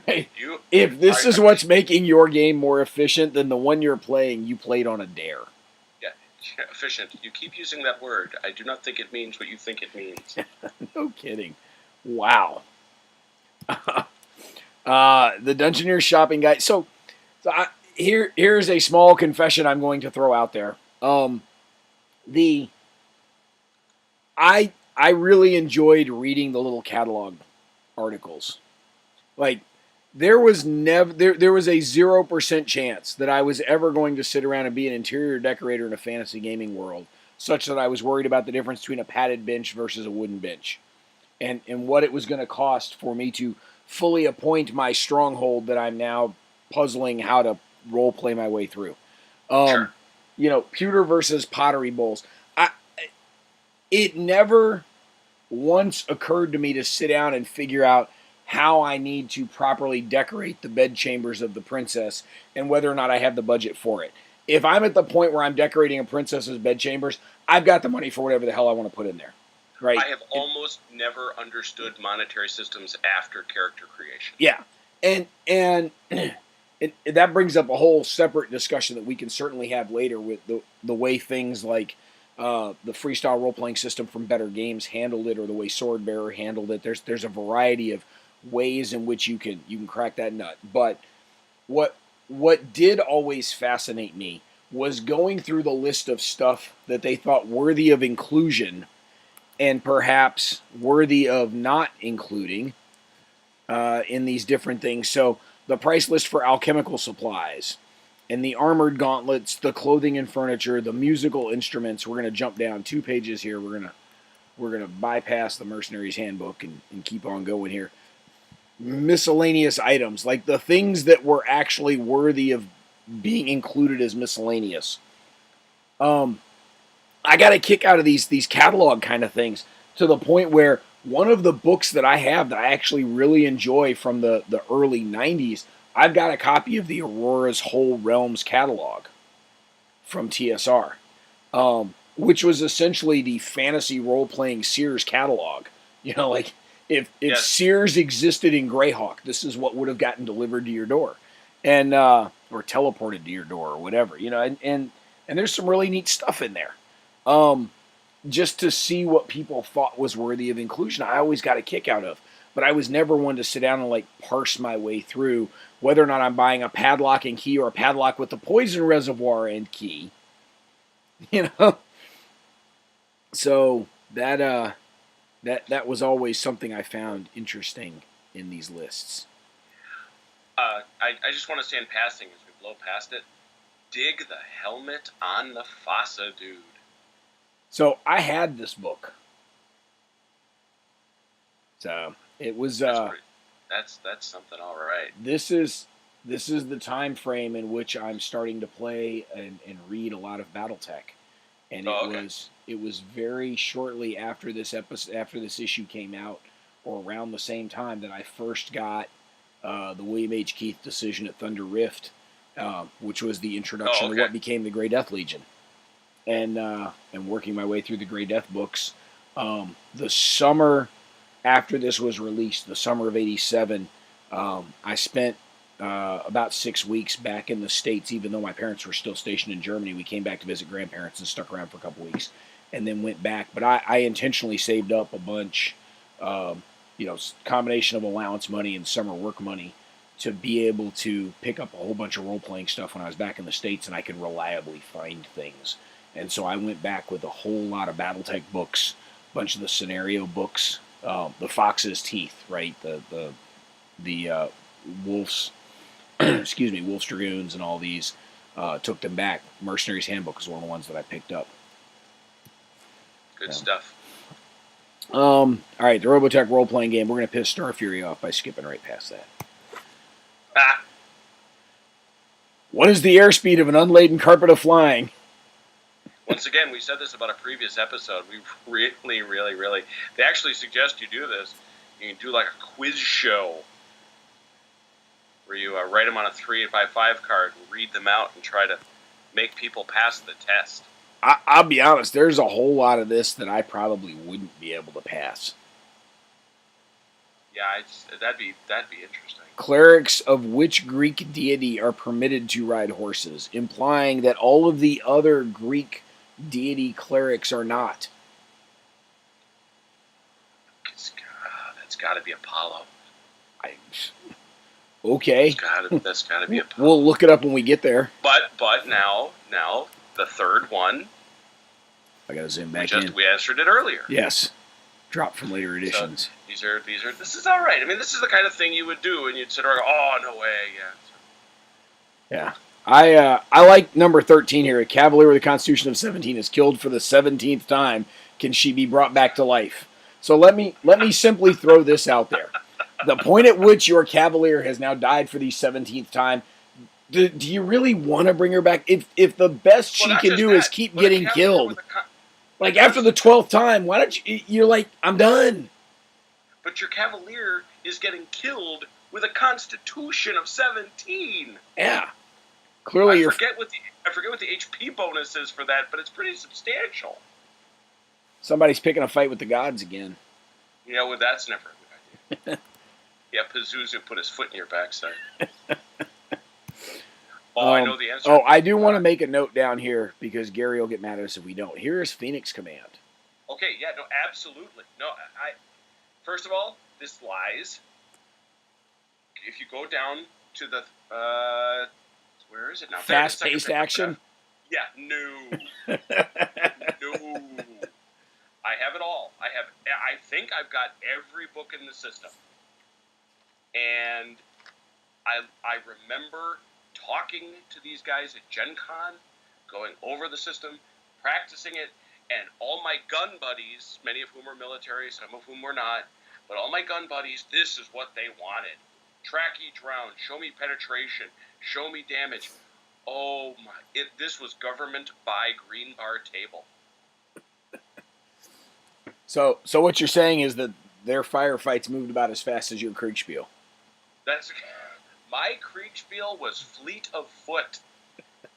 Right? If this is what's making your game more efficient, then the one you're playing, you played on a dare. Yeah, efficient. You keep using that word. I do not think it means what you think it means. No kidding. Wow. The Dungeoneer shopping guide. Here's a small confession I'm going to throw out there. I really enjoyed reading the little catalog articles. Like, there was a 0% chance that I was ever going to sit around and be an interior decorator in a fantasy gaming world, such that I was worried about the difference between a padded bench versus a wooden bench, and what it was going to cost for me to fully appoint my stronghold that I'm now puzzling how to role play my way through. Sure. Pewter versus pottery bowls. It never once occurred to me to sit down and figure out how I need to properly decorate the bedchambers of the princess and whether or not I have the budget for it. If I'm at the point where I'm decorating a princess's bedchambers, I've got the money for whatever the hell I want to put in there. Right? I have almost never understood monetary systems after character creation. Yeah. And that brings up a whole separate discussion that we can certainly have later with the way things like the freestyle role-playing system from Better Games handled it, or the way Swordbearer handled it. There's a variety of ways in which you can crack that nut. But what did always fascinate me was going through the list of stuff that they thought worthy of inclusion and perhaps worthy of not including in these different things. So the price list for alchemical supplies and the armored gauntlets, the clothing and furniture, the musical instruments. We're going to jump down 2 pages here. We're gonna bypass the Mercenary's Handbook and keep on going here. Miscellaneous items, like the things that were actually worthy of being included as miscellaneous. I got a kick out of these catalog kind of things, to the point where one of the books that I have that I actually really enjoy from the early 90s, I've got a copy of the Aurora's Whole Realms catalog from TSR, which was essentially the fantasy role-playing Sears catalog. Like, if Sears existed in Greyhawk, this is what would have gotten delivered to your door, and or teleported to your door, or whatever. And there's some really neat stuff in there. Just to see what people thought was worthy of inclusion, I always got a kick out of. But I was never one to sit down and parse my way through whether or not I'm buying a padlock and key or a padlock with the poison reservoir and key. So that was always something I found interesting in these lists. I just want to say in passing, as we blow past it, dig the helmet on the fossa, dude. So I had this book. So it was. That's something, all right. This is the time frame in which I'm starting to play and read a lot of BattleTech, and it was very shortly after this issue came out, or around the same time, that I first got the William H. Keith decision at Thunder Rift, which was the introduction to what became the Grey Death Legion, and working my way through the Grey Death books. The summer after this was released, the summer of '87, I spent about 6 weeks back in the States, even though my parents were still stationed in Germany. We came back to visit grandparents and stuck around for a couple weeks, and then went back. But I intentionally saved up a bunch, combination of allowance money and summer work money, to be able to pick up a whole bunch of role-playing stuff when I was back in the States and I could reliably find things. And so I went back with a whole lot of BattleTech books, a bunch of the scenario books, the Fox's Teeth, right? The Wolf's, Wolf's Dragoons and all these, took them back. Mercenary's Handbook is one of the ones that I picked up. Good stuff. All right, the Robotech role-playing game. We're going to piss Star Fury off by skipping right past that. Ah, What is the airspeed of an unladen carpet of flying? once again, we said this about a previous episode. We really, they actually suggest you do this. You can do like a quiz show where you write them on a 3x5 card and read them out and try to make people pass the test. I'll be honest, there's a whole lot of this that I probably wouldn't be able to pass. Yeah, that'd be interesting. Clerics of which Greek deity are permitted to ride horses, implying that all of the other Greek deity clerics are not. That's got to be Apollo. Okay. That's got to be Apollo. We'll look it up when we get there. But now the third one. I gotta zoom back in. We answered it earlier. Yes. Drop from later editions. So this is all right. I mean, this is the kind of thing you would do, and you'd sit there and go, "Oh, no way!" Yeah. I like number 13 here. A cavalier with a constitution of 17 is killed for the 17th time. Can she be brought back to life? So let me simply throw this out there. The point at which your cavalier has now died for the 17th time, do you really want to bring her back? If the best she can do is keep getting killed, like after the 12th time, why don't you're like, I'm done. But your cavalier is getting killed with a constitution of 17. Yeah. Clearly, I forget what the HP bonus is for that, but it's pretty substantial. Somebody's picking a fight with the gods again. Yeah, well, that's never a good idea. Yeah, Pazuzu put his foot in your backside. I know the answer. I do want to make a note down here because Gary will get mad at us if we don't. Here is Phoenix Command. Okay, yeah, no, absolutely. No, first of all, this lies. If you go down to the where is it now? Fast-paced action? Yeah, no. No. I have it all. I think I've got every book in the system. And I remember talking to these guys at Gen Con, going over the system, practicing it, and all my gun buddies, many of whom are military, some of whom were not, but all my gun buddies, this is what they wanted. Track each round, show me penetration, show me damage. Oh my, this was government by green bar table. So what you're saying is that their firefights moved about as fast as your Kriegspiel. My Kriegspiel was fleet of foot.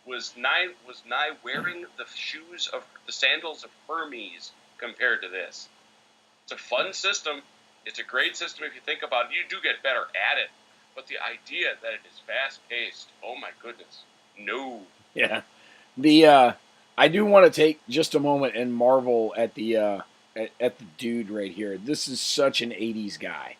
Was nigh wearing the sandals of Hermes compared to this. It's a fun system. It's a great system if you think about it. You do get better at it, but the idea that it is fast paced, oh my goodness, no. Yeah, I do want to take just a moment and marvel at the dude right here. This is such an '80s guy.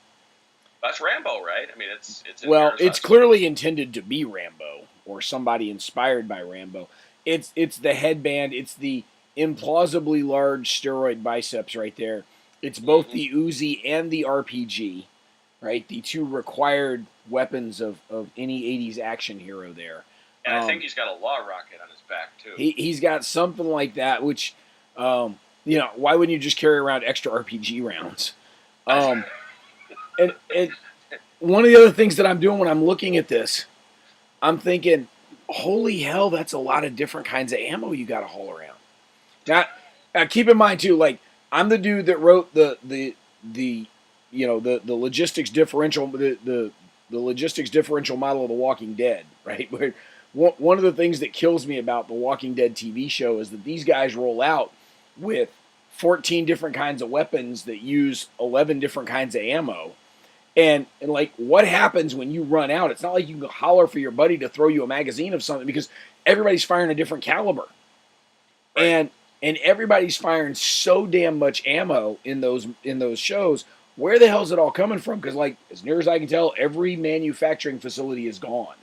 That's Rambo, right? I mean, it's clearly intended to be Rambo or somebody inspired by Rambo. It's the headband. It's the implausibly large steroid biceps right there. It's both the Uzi and the RPG, right? The two required weapons of any '80s action hero there. And I think he's got a law rocket on his back too. He's got something like that, which, why wouldn't you just carry around extra RPG rounds? And one of the other things that I'm doing when I'm looking at this, I'm thinking, holy hell, that's a lot of different kinds of ammo you got to haul around. Now, keep in mind too, like I'm the dude that wrote the logistics differential the logistics differential model of The Walking Dead, right? Where one of the things that kills me about The Walking Dead TV show is that these guys roll out with 14 different kinds of weapons that use 11 different kinds of ammo. And like, what happens when you run out? It's not like you can holler for your buddy to throw you a magazine of something because everybody's firing a different caliber. Right. And everybody's firing so damn much ammo in those shows. Where the hell is it all coming from? Because, like, as near as I can tell, every manufacturing facility is gone.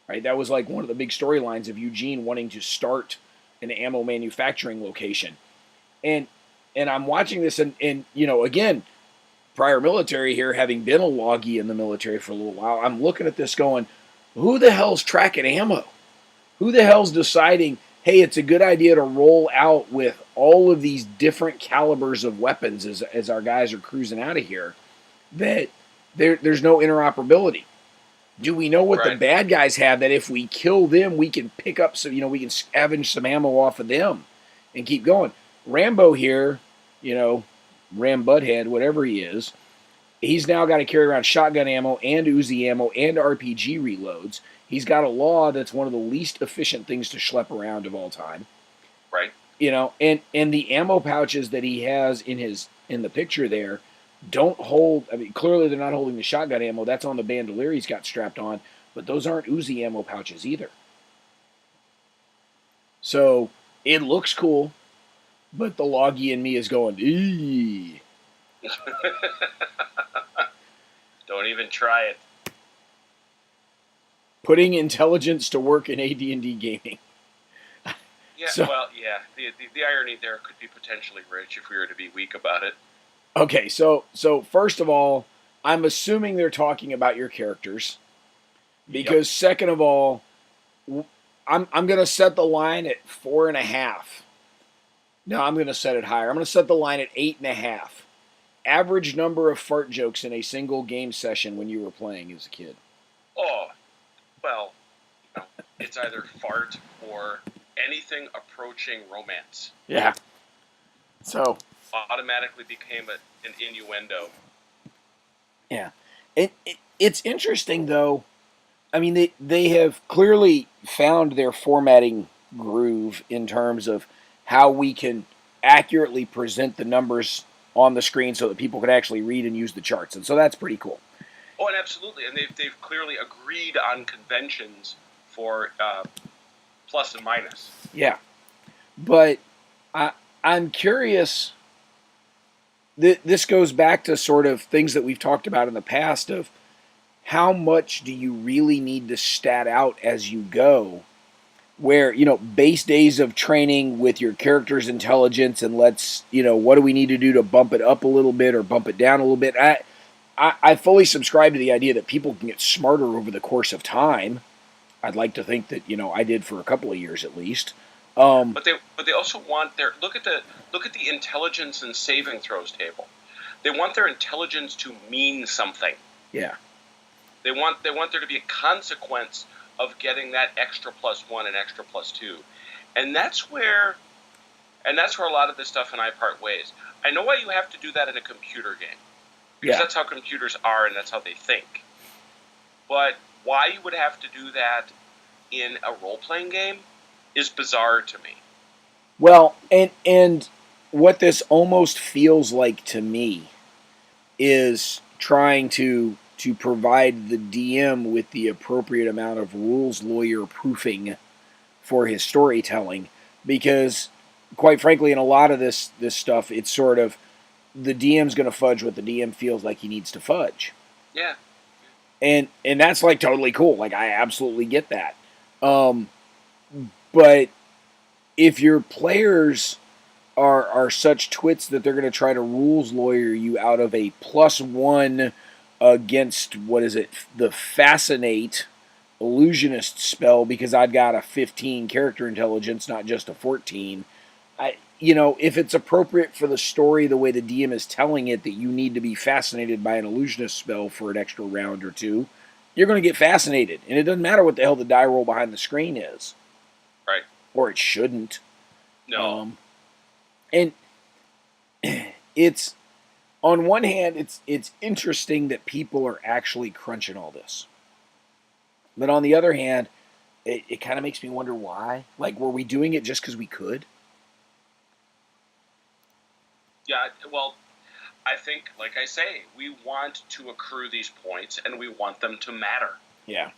Right? That was like one of the big storylines of Eugene wanting to start an ammo manufacturing location. And I'm watching this and again, prior military here, having been a loggy in the military for a little while, I'm looking at this going, who the hell's tracking ammo? Who the hell's deciding, hey, it's a good idea to roll out with all of these different calibers of weapons as our guys are cruising out of here, that there's no interoperability. Do we know what the Right. bad guys have that if we kill them, we can pick up some, we can scavenge some ammo off of them and keep going? Rambo here, Ram Butthead, whatever he is, he's now got to carry around shotgun ammo and Uzi ammo and RPG reloads. He's got a law that's one of the least efficient things to schlep around of all time. Right. And the ammo pouches that he has in the picture there don't hold. I mean, clearly they're not holding the shotgun ammo. That's on the bandolier he's got strapped on, but those aren't Uzi ammo pouches either. So it looks cool, but the loggy in me is going, eee. Don't even try it. Putting intelligence to work in AD&D gaming. Yeah, the irony there could be potentially rich if we were to be weak about it. Okay, so first of all, I'm assuming they're talking about your characters, because second of all, I'm going to set the line at 4.5. No, I'm going to set it higher. I'm going to set the line at 8.5. Average number of fart jokes in a single game session when you were playing as a kid. Oh, well, it's either fart or anything approaching romance. Yeah. So automatically became an innuendo. Yeah. It's interesting, though. I mean, they have clearly found their formatting groove in terms of how we can accurately present the numbers on the screen so that people can actually read and use the charts. And so that's pretty cool. Oh, and absolutely. And they've clearly agreed on conventions for plus and minus. Yeah. But I'm curious. This goes back to sort of things that we've talked about in the past of how much do you really need to stat out as you go, where, base days of training with your character's intelligence and what do we need to do to bump it up a little bit or bump it down a little bit. I fully subscribe to the idea that people can get smarter over the course of time. I'd like to think that, I did for a couple of years at least. But they also want their look at the intelligence and saving throws table. They want their intelligence to mean something. Yeah. They want there to be a consequence of getting that extra +1 and extra +2, and that's where a lot of this stuff and I part ways. I know why you have to do that in a computer game, because that's how computers are and that's how they think. But why you would have to do that in a role-playing game is bizarre to me. Well, and what this almost feels like to me is trying to provide the DM with the appropriate amount of rules lawyer proofing for his storytelling, because quite frankly, in a lot of this stuff, it's sort of the DM's going to fudge what the DM feels like he needs to fudge. Yeah. And that's like totally cool. Like, I absolutely get that. But if your players are such twits that they're going to try to rules lawyer you out of a +1 against, the Fascinate Illusionist spell because I've got a 15 character intelligence, not just a 14. If it's appropriate for the story, the way the DM is telling it, that you need to be fascinated by an illusionist spell for an extra round or two, you're going to get fascinated. And it doesn't matter what the hell the die roll behind the screen is. Right. Or it shouldn't. No. And it's, on one hand, it's interesting that people are actually crunching all this. But on the other hand, it kind of makes me wonder why. Like, were we doing it just because we could? Yeah, well, I think, like I say, we want to accrue these points, and we want them to matter. Yeah.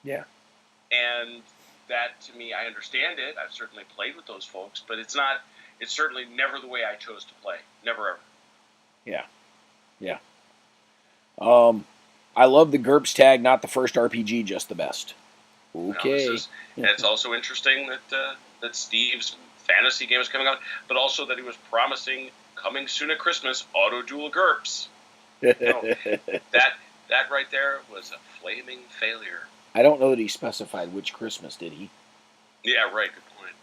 Yeah. And that, to me, I understand it. I've certainly played with those folks, but it's certainly never the way I chose to play. Never ever. Yeah. Yeah. I love the Gurps tag, not the first RPG, just the best. Okay. And it's also interesting that Steve's fantasy game is coming out, but also that he was promising coming soon at Christmas, Auto Duel Gurps. That right there was a flaming failure. I don't know that he specified which Christmas, did he? Yeah, right. Good point.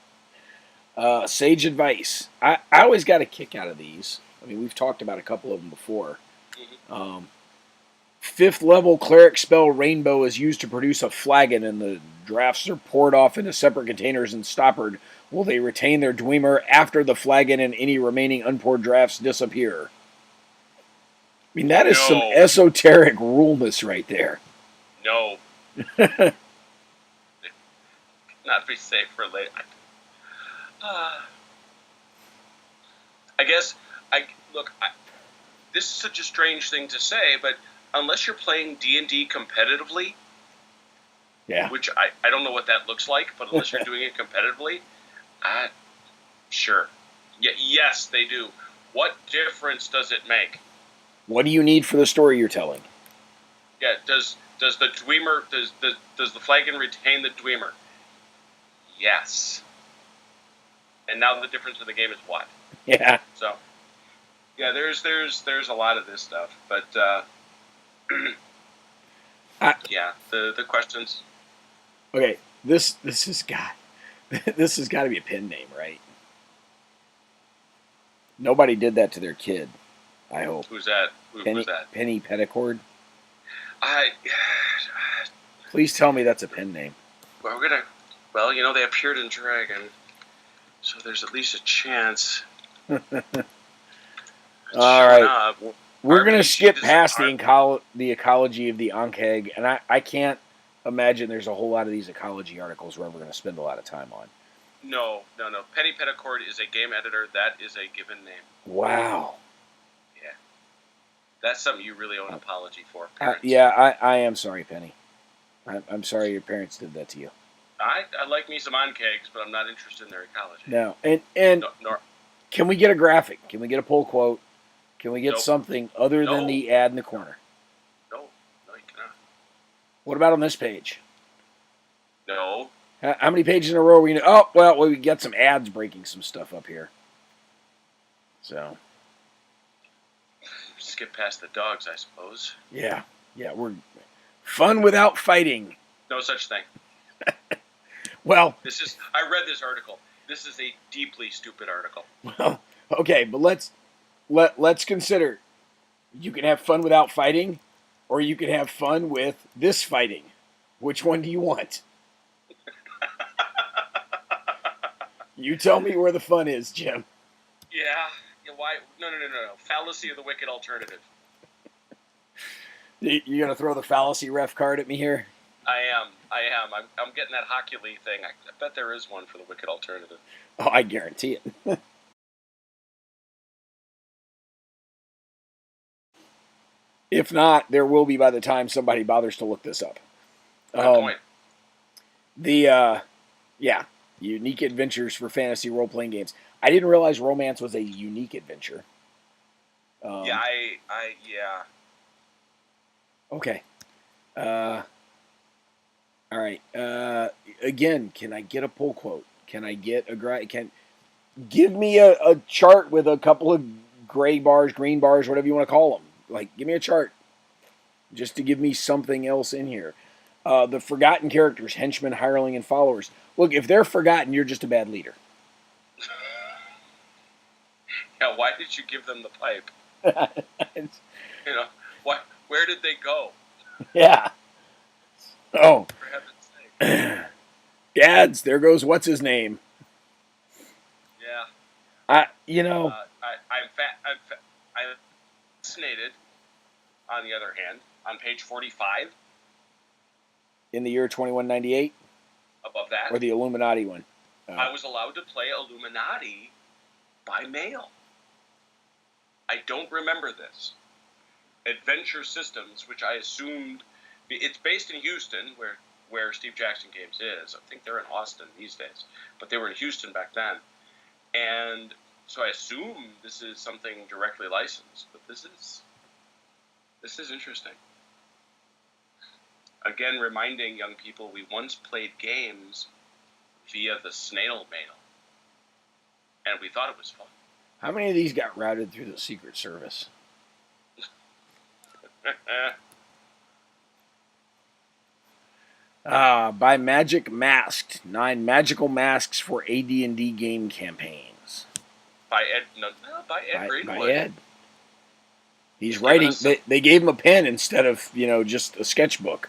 Sage advice. I always got a kick out of these. I mean, we've talked about a couple of them before. Mm-hmm. 5th level cleric spell Rainbow is used to produce a flagon, and the drafts are poured off into separate containers and stoppered. Will they retain their Dwemer after the flagon and any remaining unpoured drafts disappear? I mean, that is some No. esoteric ruleness right there. No. Not be safe for later. I guess, this is such a strange thing to say, but unless you're playing D&D competitively, Yeah. which I don't know what that looks like, but unless you're doing it competitively, sure. Yes, they do. What difference does it make? What do you need for the story you're telling? Yeah, does the Dwemer, does the flagon retain the Dwemer? Yes. And now the difference in the game is what? Yeah. So, yeah, there's a lot of this stuff, but yeah, the questions. Okay, this has got to be a pen name, right? Nobody did that to their kid. I hope. Who's that? Who was that? Penny Petticord. Please tell me that's a pen name. Well, they appeared in Dragon, so there's at least a chance. All right. We're going to skip past the ecology of the Ankh, and I can't imagine there's a whole lot of these ecology articles we're ever going to spend a lot of time on. No. Penny Petticord is a game editor. That is a given name. Wow. Yeah. That's something you really owe an apology for. Yeah, I am sorry, Penny. I'm sorry your parents did that to you. I like me some Ankegs, but I'm not interested in their ecology. No. And can we get a graphic? Can we get a pull quote? Can we get something other than the ad in the corner? No, you cannot. What about on this page? No. How many pages in a row are we going to... Oh, well, we got some ads breaking some stuff up here. So. Skip past the dogs, I suppose. Yeah, we're... Fun without fighting. No such thing. Well... I read this article. This is a deeply stupid article. Well, okay, but let's consider. You can have fun without fighting, or you can have fun with this fighting. Which one do you want? You tell me where the fun is, Jim. Yeah. Why? No. Fallacy of the wicked alternative. You're going to throw the fallacy ref card at me here? I am. I'm getting that Hockey League thing. I bet there is one for the wicked alternative. Oh, I guarantee it. If not, there will be by the time somebody bothers to look this up. Good point. Unique adventures for fantasy role-playing games. I didn't realize romance was a unique adventure. Yeah. Okay. All right. Again, can I get a pull quote? Can I get give me a chart with a couple of gray bars, green bars, whatever you want to call them. Like, give me a chart just to give me something else in here. The forgotten characters, henchmen, hireling, and followers. Look, if they're forgotten, you're just a bad leader. Yeah, why did you give them the pipe? Where did they go? Yeah. Oh. For heaven's sake. Dads, there goes what's his name. Yeah. I'm fascinated, on the other hand, on page 45. In the year 2198? Above that. Or the Illuminati one? I was allowed to play Illuminati by mail. I don't remember this. Adventure Systems, which I assumed... It's based in Houston, where Steve Jackson Games is. I think they're in Austin these days. But they were in Houston back then. And so I assume this is something directly licensed. But this is interesting. Again, reminding young people we once played games via the snail mail. And we thought it was fun. How many of these got routed through the Secret Service? By Magic Masked. 9 magical masks for AD&D game campaigns. By Ed. No, by Ed Greenwood. By Ed. He's writing. They gave him a pen instead of just a sketchbook.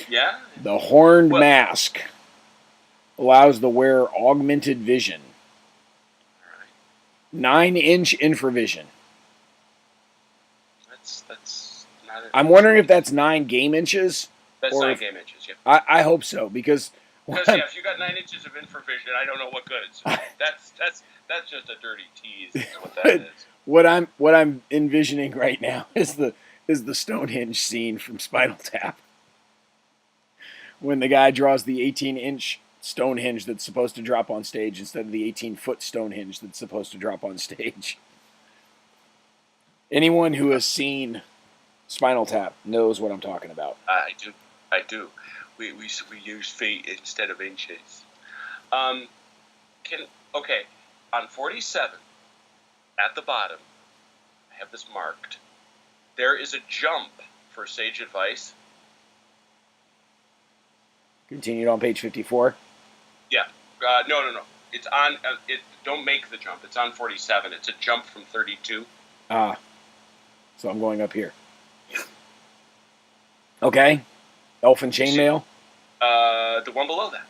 Yeah. The Horned Mask allows the wearer augmented vision. 9-inch infravision. That's not. I'm wondering if that's 9 game inches. That's 9 game inches. Yeah. I hope so because if you got 9 inches of infravision, I don't know what good. That's just a dirty tease. Is what that is. What I'm envisioning right now is the Stonehenge scene from Spinal Tap. When the guy draws the 18-inch Stonehenge that's supposed to drop on stage instead of the 18-foot Stonehenge that's supposed to drop on stage. Anyone who has seen Spinal Tap knows what I'm talking about. I do. We use feet instead of inches. On 47 at the bottom, I have this marked. There is a jump for sage advice. Continued on page 54. Yeah. No. It's on. Don't make the jump. It's on 47. It's a jump from 32. So I'm going up here. Okay. Elfin Chainmail. The one below that.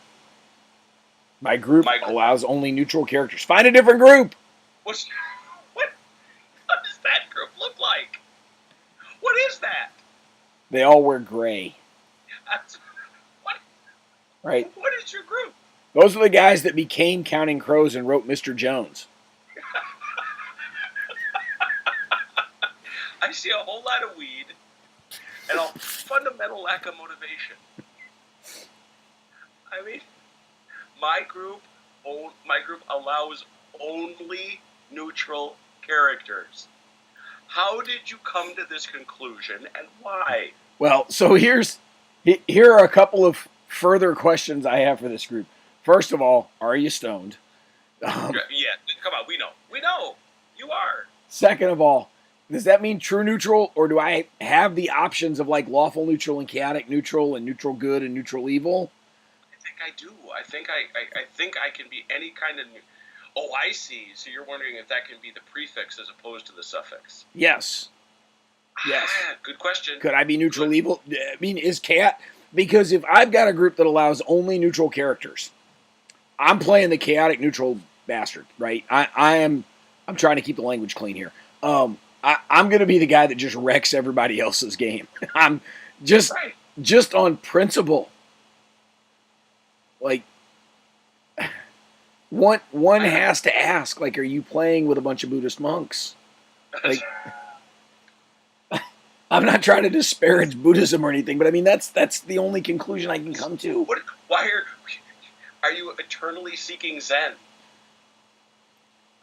My group allows only neutral characters. Find a different group. What does that group look like? What is that? They all wear gray. What? Right. What is your group? Those are the guys that became Counting Crows and wrote Mr. Jones. I see a whole lot of weed and a fundamental lack of motivation. I mean, my group allows only neutral characters. How did you come to this conclusion and why? Well, so here are a couple of further questions I have for this group. First of all, are you stoned? Yeah, come on, we know. You are. Second of all, does that mean true neutral, or do I have the options of like lawful neutral and chaotic neutral and neutral good and neutral evil? I think I do. I think I can be any kind of. Oh, I see. So you're wondering if that can be the prefix as opposed to the suffix? Yes. Yes. Good question. Could I be neutral evil? I mean, is cat? Because if I've got a group that allows only neutral characters, I'm playing the chaotic neutral bastard, right? I'm trying to keep the language clean here. I'm going to be the guy that just wrecks everybody else's game. I'm just on principle. Like, one has to ask, like, are you playing with a bunch of Buddhist monks? Like, I'm not trying to disparage Buddhism or anything, but I mean that's the only conclusion I can come to. Why are you eternally seeking Zen?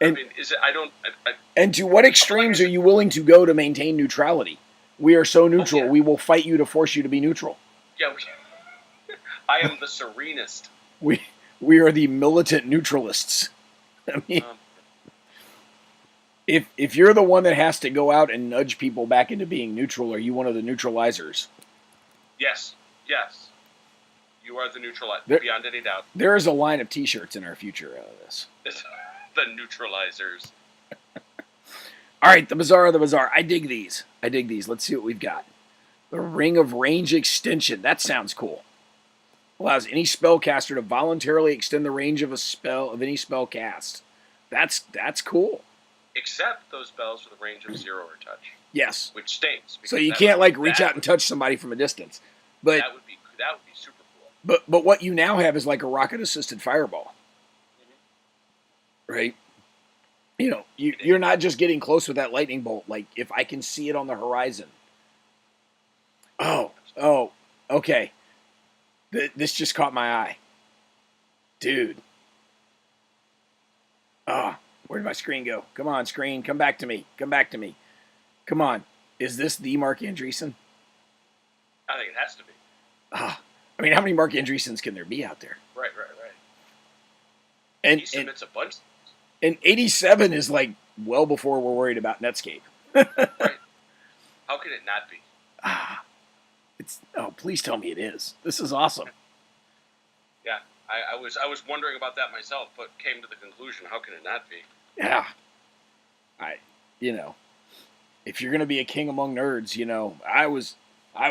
And, I mean, is it? I don't. And to what extremes are you willing to go to maintain neutrality? We are so neutral. We will fight you to force you to be neutral. Yeah, I am the serenest. We are the militant neutralists. I mean, if you're the one that has to go out and nudge people back into being neutral, are you one of the neutralizers? Yes. You are the neutralizer, beyond any doubt. There is a line of T-shirts in our future out of this. The neutralizers. All right, the Bazaar. I dig these. Let's see what we've got. The Ring of Range Extension. That sounds cool. Allows any spellcaster to voluntarily extend the range of any spell cast. That's cool. Except those spells with a range of 0 or touch. Yes. Which stinks. So you can't reach out and touch somebody from a distance. But that would be super cool. But what you now have is like a rocket assisted fireball. Mm-hmm. Right? You know, you're not just getting close with that lightning bolt. Like, if I can see it on the horizon. Oh, okay. This just caught my eye. Dude. Where did my screen go? Come on, screen. Come back to me. Come on. Is this the Mark Andreessen? I think it has to be. I mean, how many Mark Andreessens can there be out there? Right. And he submits a bunch. And 87 is like well before we're worried about Netscape. Right. How could it not be? Please tell me it is. This is awesome. I was wondering about that myself, but came to the conclusion: how can it not be? Yeah. If you're gonna be a king among nerds, I was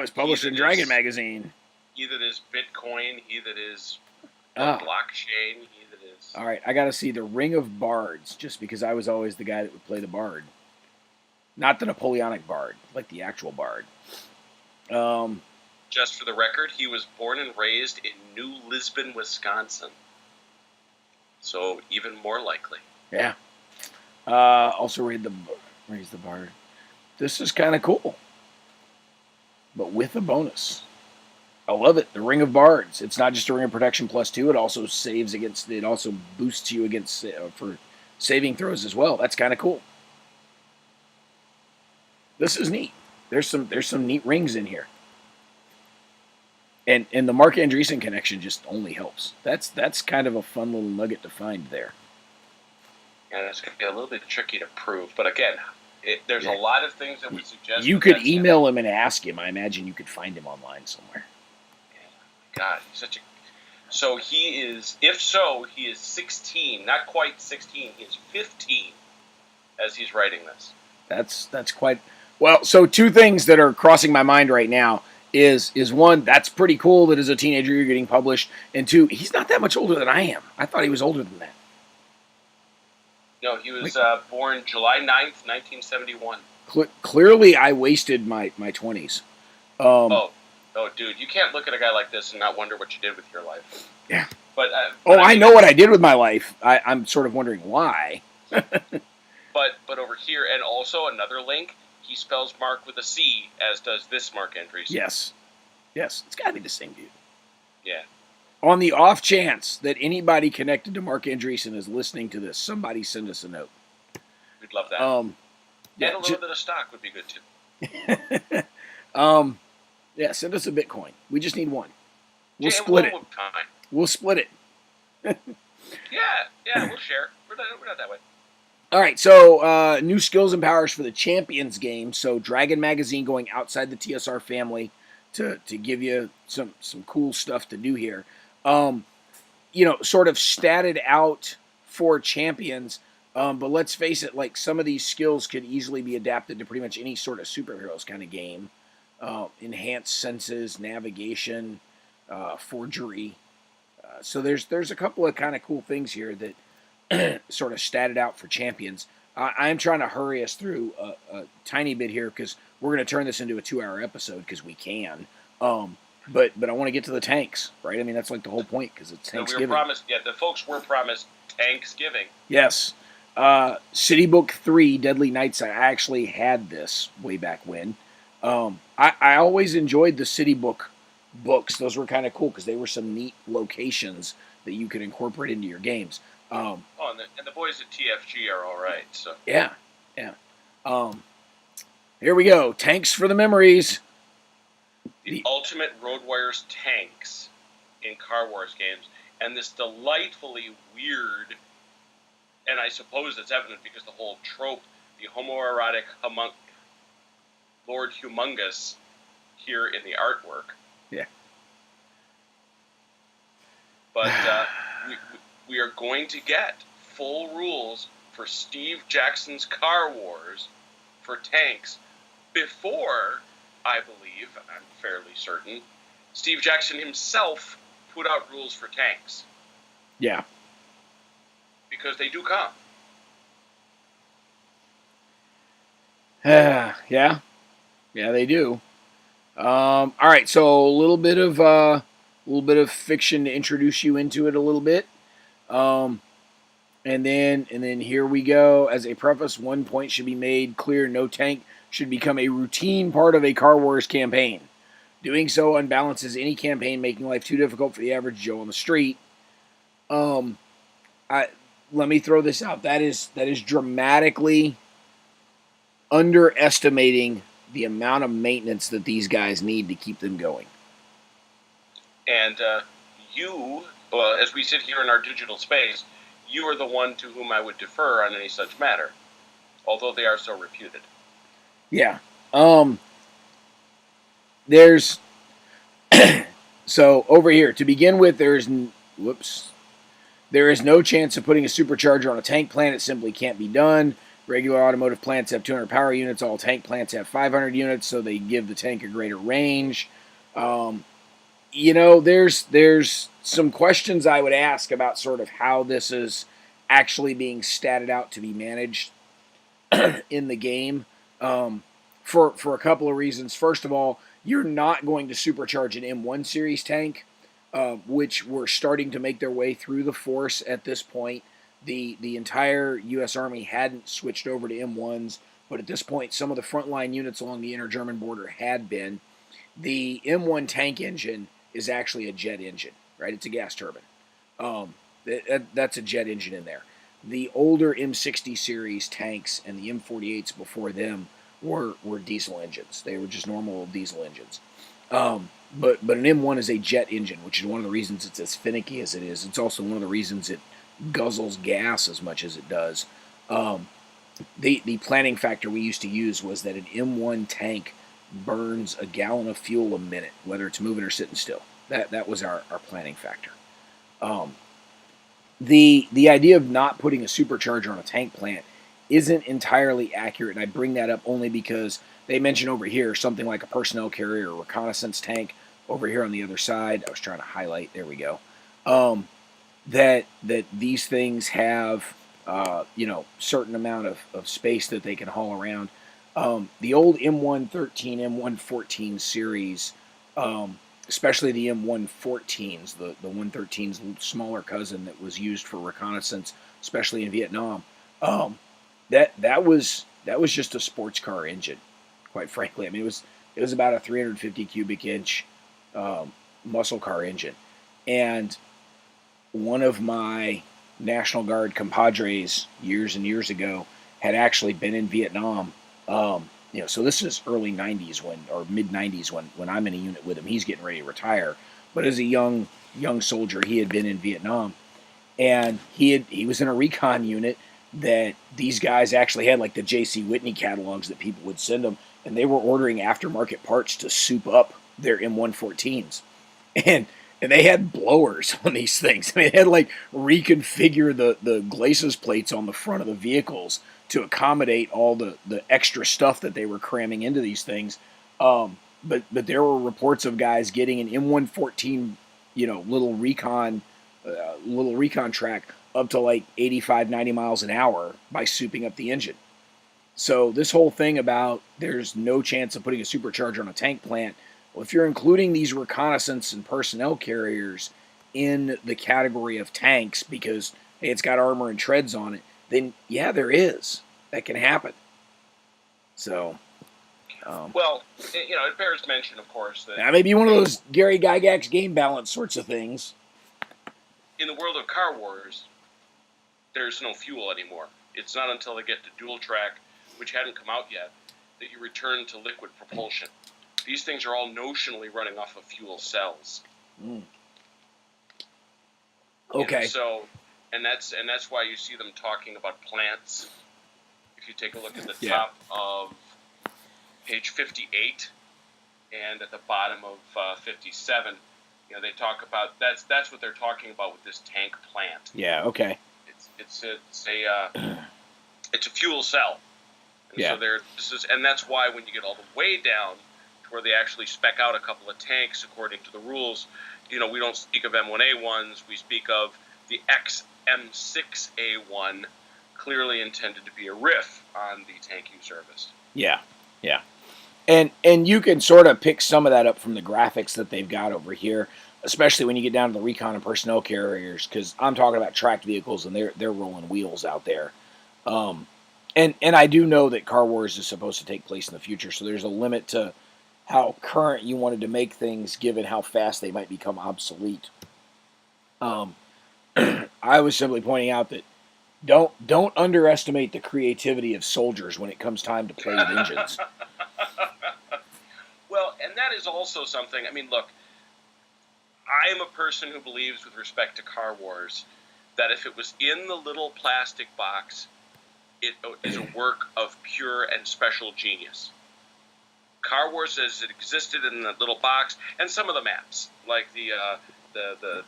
published in Dragon Magazine. He that is Bitcoin, he that is Ah. blockchain, he that is. All right, I got to see the Ring of Bards, just because I was always the guy that would play the bard, not the Napoleonic bard, like the actual bard. Just for the record, he was born and raised in New Lisbon, Wisconsin. So even more likely. Yeah. Also raise the bard. This is kind of cool, but with a bonus. I love it. The Ring of Bards. It's not just a ring of protection +2. It also saves against. It also boosts you against for saving throws as well. That's kind of cool. This is neat. There's some neat rings in here. And the Mark Andreessen connection just only helps. That's kind of a fun little nugget to find there. And it's going to be a little bit tricky to prove, but again, there's a lot of things that we suggest. You could email him and ask him. I imagine you could find him online somewhere. God, he's such a... So he is... If so, he is 16. Not quite 16. He is 15 as he's writing this. That's quite... Well, so two things that are crossing my mind right now is one, that's pretty cool that as a teenager you're getting published, and two, he's not that much older than I am. I thought he was older than that. No, he was born July 9th, 1971. Clearly, I wasted my 20s. Oh, dude, you can't look at a guy like this and not wonder what you did with your life. Yeah. But I know what I did with my life. I'm sort of wondering why. but over here, and also another link, he spells Mark with a C, as does this Mark Andreessen. Yes. It's got to be the same dude. Yeah. On the off chance that anybody connected to Mark Andreessen is listening to this, somebody send us a note. We'd love that. Yeah, and a little bit of stock would be good, too. Yeah, send us a Bitcoin. We just need one. We'll split it. We'll split it. Yeah, we'll share. We're not that way. All right, so new skills and powers for the Champions game. So Dragon Magazine going outside the TSR family to give you some cool stuff to do here. Sort of statted out for Champions, but let's face it, like some of these skills could easily be adapted to pretty much any sort of superheroes kind of game. Enhanced senses, navigation, forgery. So there's a couple of kind of cool things here that sort of statted out for Champions. I'm trying to hurry us through a tiny bit here because we're going to turn this into a 2-hour episode because we can. But I want to get to the tanks, right? I mean, that's like the whole point because it's Thanksgiving. The folks were promised Thanksgiving. Yes. City Book 3, Deadly Nights. I actually had this way back when. I always enjoyed the City Book books. Those were kind of cool because they were some neat locations that you could incorporate into your games. And the boys at TFG are all right. So yeah. Here we go. Tanks for the memories. The ultimate Road Warriors tanks in Car Wars games, and this delightfully weird, and I suppose it's evident because the whole trope, the homoerotic Lord Humongous here in the artwork. Yeah. But we are going to get full rules for Steve Jackson's Car Wars for tanks before, I believe, I'm fairly certain, Steve Jackson himself put out rules for tanks. Yeah. Because they do come. Yeah, they do. All right, so a little bit of fiction to introduce you into it a little bit, and then here we go. As a preface, one point should be made clear: no tank should become a routine part of a Car Wars campaign. Doing so unbalances any campaign, making life too difficult for the average Joe on the street. Let me throw this out. That is dramatically underestimating the amount of maintenance that these guys need to keep them going. And as we sit here in our digital space, you are the one to whom I would defer on any such matter, although they are so reputed. Yeah. There's... So, over here, to begin with, there's whoops. There is no chance of putting a supercharger on a tank plant. It simply can't be done. Regular automotive plants have 200 power units. All tank plants have 500 units, so they give the tank a greater range. There's some questions I would ask about sort of how this is actually being statted out to be managed in the game, for a couple of reasons. First of all, you're not going to supercharge an M1 series tank, which were starting to make their way through the force at this point. The entire U.S. Army hadn't switched over to M1s, but at this point, some of the frontline units along the inter-German border had been. The M1 tank engine is actually a jet engine, right? It's a gas turbine. That's a jet engine in there. The older M60 series tanks and the M48s before them were diesel engines. They were just normal diesel engines. But an M1 is a jet engine, which is one of the reasons it's as finicky as it is. It's also one of the reasons it guzzles gas as much as it does. The planning factor we used to use was that an M1 tank burns a gallon of fuel a minute, whether it's moving or sitting still. That was our planning factor. The idea of not putting a supercharger on a tank plant isn't entirely accurate, and I bring that up only because they mention over here something like a personnel carrier or reconnaissance tank over here on the other side. I was trying to highlight. There we go. That these things have certain amount of space that they can haul around. The old M113, M114 series, especially the M114s, the 113's smaller cousin that was used for reconnaissance, especially in Vietnam, that was just a sports car engine, quite frankly. I mean, it was about a 350 cubic inch muscle car engine, and one of my National Guard compadres years and years ago had actually been in Vietnam. So this is early 90s or mid 90s when I'm in a unit with him. He's getting ready to retire, but as a young soldier, he had been in Vietnam, and he was in a recon unit that these guys actually had like the J.C. Whitney catalogs that people would send them, and they were ordering aftermarket parts to soup up their M114s, and they had blowers on these things. I mean, they had like reconfigure the glacis plates on the front of the vehicles to accommodate all the extra stuff that they were cramming into these things. But there were reports of guys getting an M114, little recon track up to like 85, 90 miles an hour by souping up the engine. So this whole thing about there's no chance of putting a supercharger on a tank plant, well, if you're including these reconnaissance and personnel carriers in the category of tanks because hey, it's got armor and treads on it, then yeah, there is. That can happen. So, it bears mention, of course, that that may be one of those Gary Gygax game balance sorts of things. In the world of Car Wars, there's no fuel anymore. It's not until they get to dual track, which hadn't come out yet, that you return to liquid propulsion. These things are all notionally running off of fuel cells. Mm. Okay. And that's why you see them talking about plants. If you take a look at the top of page 58 and at the bottom of 57, they talk about that's what they're talking about with this tank plant. Yeah. Okay. It's a fuel cell. And so and that's why when you get all the way down to where they actually spec out a couple of tanks according to the rules, we don't speak of M1A1s. We speak of the XM6A1, clearly intended to be a riff on the tank you serviced. Yeah. And you can sort of pick some of that up from the graphics that they've got over here, especially when you get down to the recon and personnel carriers, because I'm talking about tracked vehicles and they're rolling wheels out there. And I do know that Car Wars is supposed to take place in the future, so there's a limit to how current you wanted to make things, given how fast they might become obsolete. I was simply pointing out that don't underestimate the creativity of soldiers when it comes time to play with engines. Well, and that is also something. I mean, look, I am a person who believes, with respect to Car Wars, that if it was in the little plastic box, it is a work of pure and special genius. Car Wars as it existed in that little box, and some of the maps, like the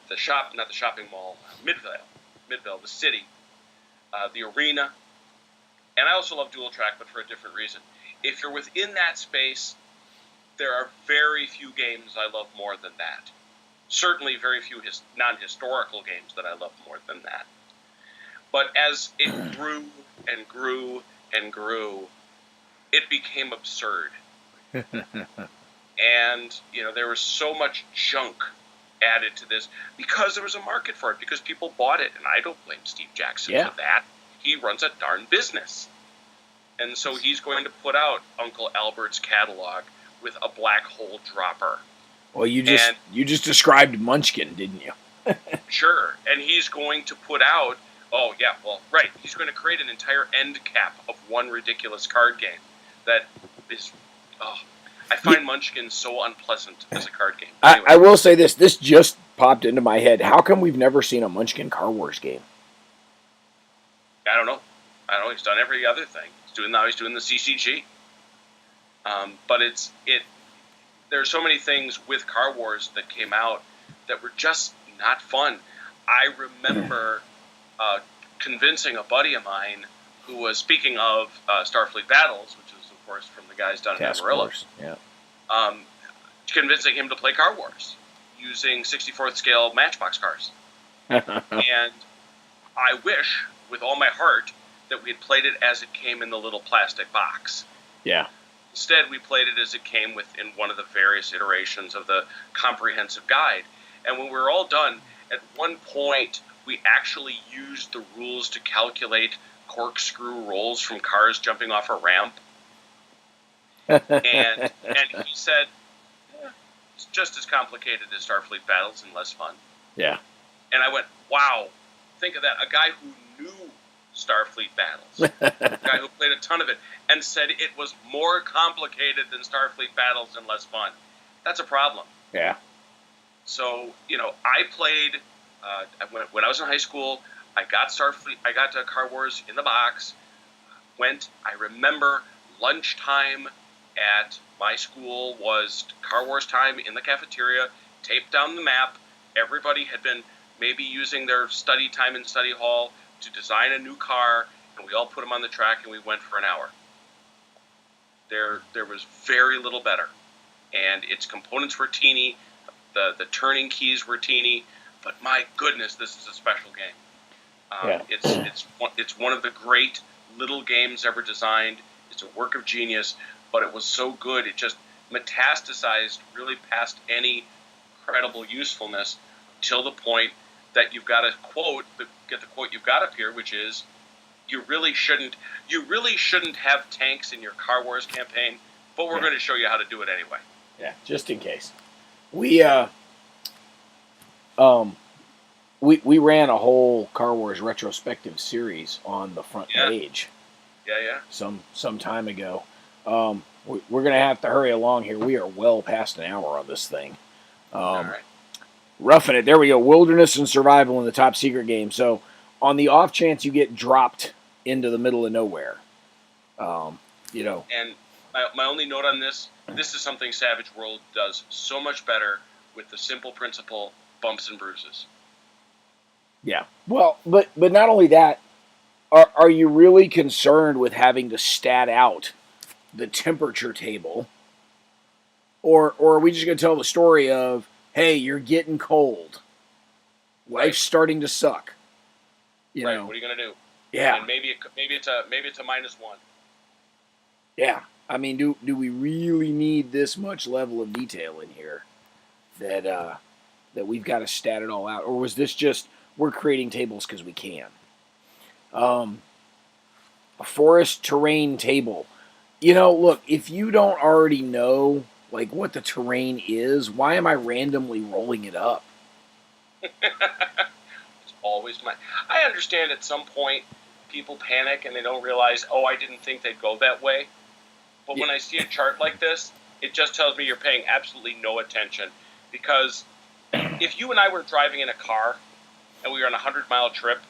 the shop, not the shopping mall, Midvale, the city, the arena, and I also love dual track, but for a different reason. If you're within that space, there are very few games I love more than that. Certainly very few non-historical games that I love more than that. But as it grew and grew and grew, it became absurd. And, there was so much junk added to this because there was a market for it, because people bought it. And I don't blame Steve Jackson for that. He runs a darn business. And so he's going to put out Uncle Albert's catalog with a black hole dropper. Well, you just described Munchkin, didn't you? Sure. And he's going to put out, he's going to create an entire end cap of one ridiculous card game that is, I find Munchkin so unpleasant as a card game. Anyway. I will say this just popped into my head. How come we've never seen a Munchkin Car Wars game? I don't know. He's done every other thing. He's doing the CCG. But there are so many things with Car Wars that came out that were just not fun. I remember convincing a buddy of mine who was, speaking of Starfleet Battles, which is, of course, from the guys down in Amarillo, convincing him to play Car Wars using 64th scale Matchbox cars. And I wish, with all my heart, that we had played it as it came in the little plastic box. Yeah. Instead, we played it as it came in one of the various iterations of the comprehensive guide. And when we were all done, at one point, we actually used the rules to calculate corkscrew rolls from cars jumping off a ramp. and he said, it's just as complicated as Starfleet Battles and less fun. Yeah. And I went, wow, think of that. A guy who knew Starfleet Battles, a guy who played a ton of it, and said it was more complicated than Starfleet Battles and less fun. That's a problem. Yeah. So, I played, when I was in high school, I got Car Wars in the box, I remember lunchtime at my school was Car Wars time in the cafeteria, taped down the map. Everybody had been maybe using their study time in study hall to design a new car, and we all put them on the track, and we went for an hour. There was very little better, and its components were teeny, the turning keys were teeny, but my goodness, this is a special game. It's one of the great little games ever designed. It's a work of genius, but it was so good, it just metastasized really past any credible usefulness till the point that you've got a quote, get the quote you've got up here, which is, you really shouldn't have tanks in your Car Wars campaign, but we're going to show you how to do it anyway. Yeah, just in case. We ran a whole Car Wars retrospective series on the front page. Yeah. Some time ago. We're going to have to hurry along here. We are well past an hour on this thing. All right. Roughing it. There we go. Wilderness and survival in the top secret game. So, on the off chance you get dropped into the middle of nowhere, And my only note on this is something Savage World does so much better with the simple principle, bumps and bruises. Yeah. Well, but not only that, are you really concerned with having to stat out the temperature table? Or are we just going to tell the story of, hey, you're getting cold. Life's starting to suck. You know. What are you going to do? Yeah. And maybe it's a -1. Yeah. I mean, do we really need this much level of detail in here that we've got to stat it all out? Or was this just, we're creating tables because we can? A forest terrain table. Look, if you don't already know what the terrain is, why am I randomly rolling it up? It's always I understand at some point people panic and they don't realize, I didn't think they'd go that way. But when I see a chart like this, it just tells me you're paying absolutely no attention. Because if you and I were driving in a car and we were on a 100-mile trip,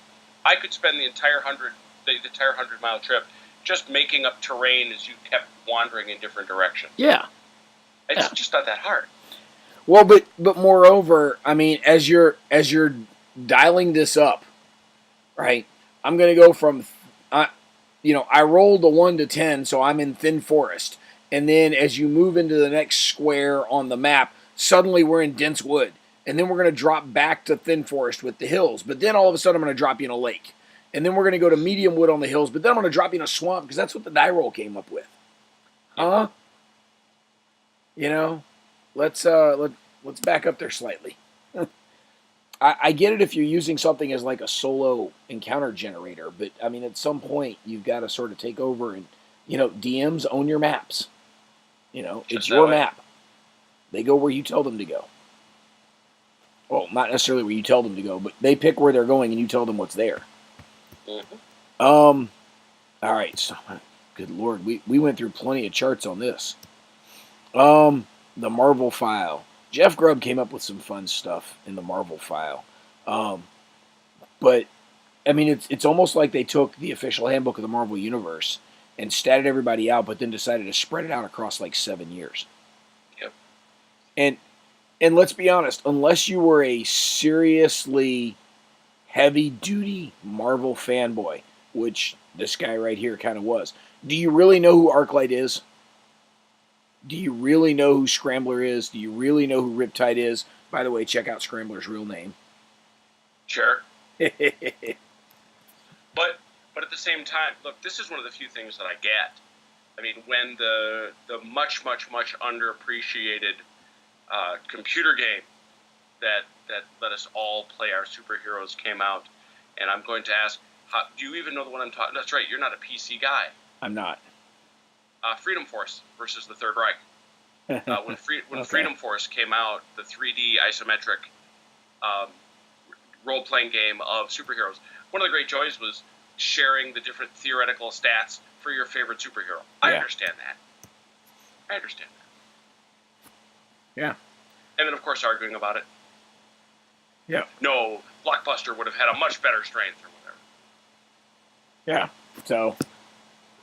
I could spend the entire 100-mile trip just making up terrain as you kept wandering in different directions. Yeah. It's just not that hard. Well, but moreover, I mean, as you're dialing this up, right? I'm going to go from, I rolled a 1 to 10, so I'm in Thin Forest. And then as you move into the next square on the map, suddenly we're in Dense Wood. And then we're going to drop back to Thin Forest with the hills. But then all of a sudden I'm going to drop you in a lake. And then we're going to go to Medium Wood on the hills. But then I'm going to drop you in a swamp because that's what the die roll came up with. Huh? You know, let's back up there slightly. I get it if you're using something as like a solo encounter generator, but I mean, at some point, you've got to sort of take over and, DMs own your maps. It's your map. They go where you tell them to go. Well, not necessarily where you tell them to go, but they pick where they're going and you tell them what's there. Mm-hmm. All right. So, good Lord, we went through plenty of charts on this. The Marvel file. Jeff Grubb came up with some fun stuff in the Marvel file. But, I mean, it's almost like they took the official handbook of the Marvel Universe and statted everybody out, but then decided to spread it out across like 7 years. Yep. And let's be honest, unless you were a seriously heavy-duty Marvel fanboy, which this guy right here kind of was, do you really know who Arclight is? Do you really know who Scrambler is? Do you really know who Riptide is? By the way, check out Scrambler's real name. Sure. But at the same time, look, this is one of the few things that I get. I mean, when the much, much, much underappreciated computer game that let us all play our superheroes came out, and I'm going to ask, do you even know the one I'm talking? That's right, you're not a PC guy. I'm not. Freedom Force versus the Third Reich. When Okay. Freedom Force came out, the 3D isometric role-playing game of superheroes, one of the great joys was sharing the different theoretical stats for your favorite superhero. I understand that. Yeah. And then, of course, arguing about it. Yeah. No, Blockbuster would have had a much better strength or whatever. Yeah. So,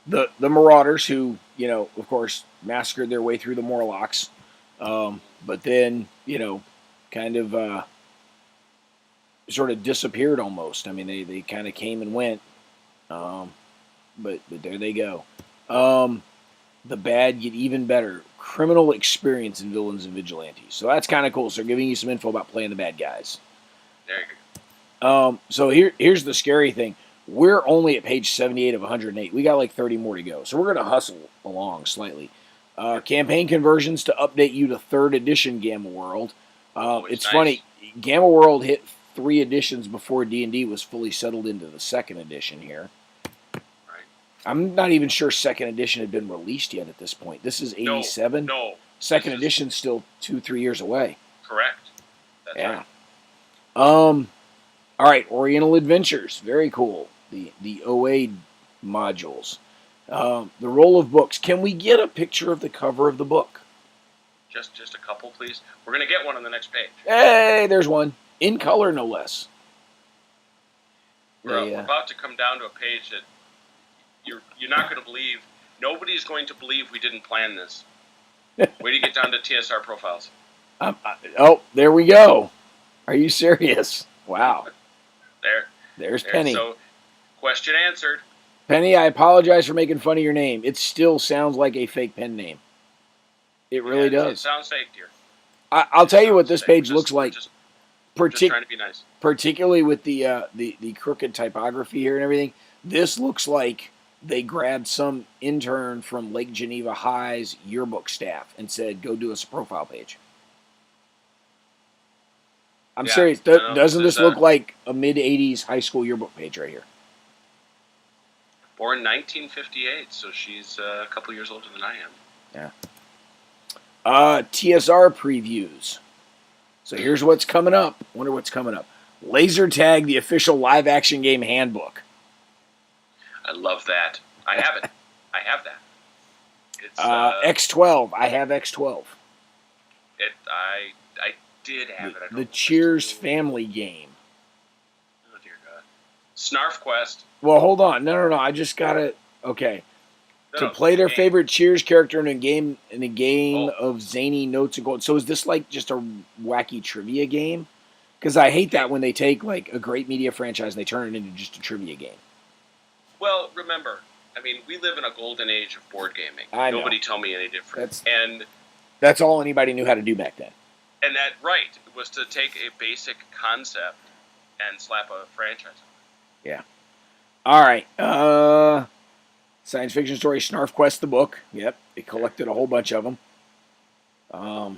the Marauders, who, of course, massacred their way through the Morlocks, but then, kind of sort of disappeared almost. I mean, they kind of came and went, but there they go. The bad get even better. Criminal experience in Villains and Vigilantes. So that's kind of cool. So they're giving you some info about playing the bad guys. There you go. So here's the scary thing. We're only at page 78 of 108. We got like 30 more to go. So we're going to hustle along slightly. Campaign conversions to update you to 3rd edition Gamma World. It's nice. Funny. Gamma World hit 3 editions before D&D was fully settled into the 2nd edition here. I'm not even sure 2nd edition had been released yet at this point. This is 87. No. 2nd edition's still 2-3 years away. Correct. That's right. All right, Oriental Adventures. Very cool. The OA modules. The roll of books. Can we get a picture of the cover of the book? Just a couple, please. We're going to get one on the next page. Hey, there's one. In color, no less. We're about to come down to a page that you're not going to believe. Nobody's going to believe we didn't plan this. Wait till you get down to TSR profiles. There we go. Are you serious? Wow. There's Penny. So, question answered. Penny, I apologize for making fun of your name. It still sounds like a fake pen name. It really does. It sounds fake, dear. I'll tell you what this page looks like. Just trying to be nice. Particularly with the crooked typography here and everything. This looks like they grabbed some intern from Lake Geneva High's yearbook staff and said, go do us a profile page. I'm serious. Doesn't this look like a mid-'80s high school yearbook page right here? Born 1958, so she's a couple years older than I am. Yeah. TSR previews. So here's what's coming up. Wonder what's coming up. Laser Tag, the official live-action game handbook. I love that. I have it. I have that. It's X12. I have X12. I did have it. The Cheers family game. Oh dear God. Snarf Quest. Well, hold on. No. I just gotta. Okay. No, to no, play the their game. favorite Cheers character in a game Oh, of zany notes and gold. So is this like just a wacky trivia game? Because I hate that okay. when they take like a great media franchise and they turn it into just a trivia game. Well, remember, I mean, we live in a golden age of board gaming. I know. Nobody tell me any different. That's all anybody knew how to do back then. And that, right, was to take a basic concept and slap a franchise on Yeah. All right. Science fiction story Snarf Quest the book. Yep. They collected a whole bunch of them. All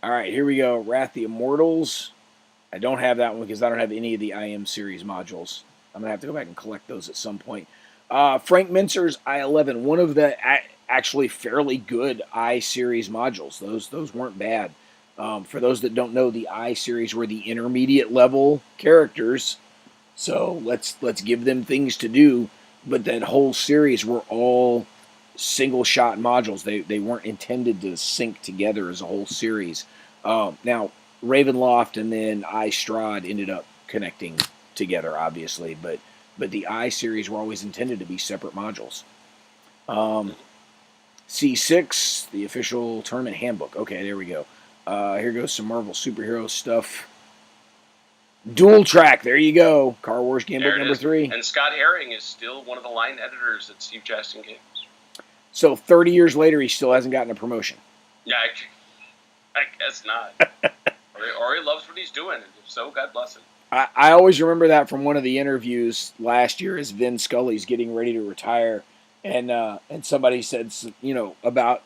right. Here we go. Wrath the Immortals. I don't have that one because I don't have any of the IM series modules. I'm going to have to go back and collect those at some point. Frank Mincer's I-11, one of the actually fairly good I-series modules. Those weren't bad. For those that don't know, the I-series were the intermediate level characters. So let's give them things to do. But that whole series were all single shot modules. They weren't intended to sync together as a whole series. Now, Ravenloft and then I Strahd ended up connecting together, obviously, but the I series were always intended to be separate modules. C6, the official tournament handbook. Okay, there we go. Here goes some Marvel superhero stuff. Dual Track, there you go. Car Wars Gamebook number 3. And Scott Herring is still one of the line editors at Steve Jackson Games. So 30 years later, he still hasn't gotten a promotion. Yeah, I guess not. or he loves what he's doing, and if so, God bless him. I always remember that from one of the interviews last year as Vin Scully's getting ready to retire. And somebody said, about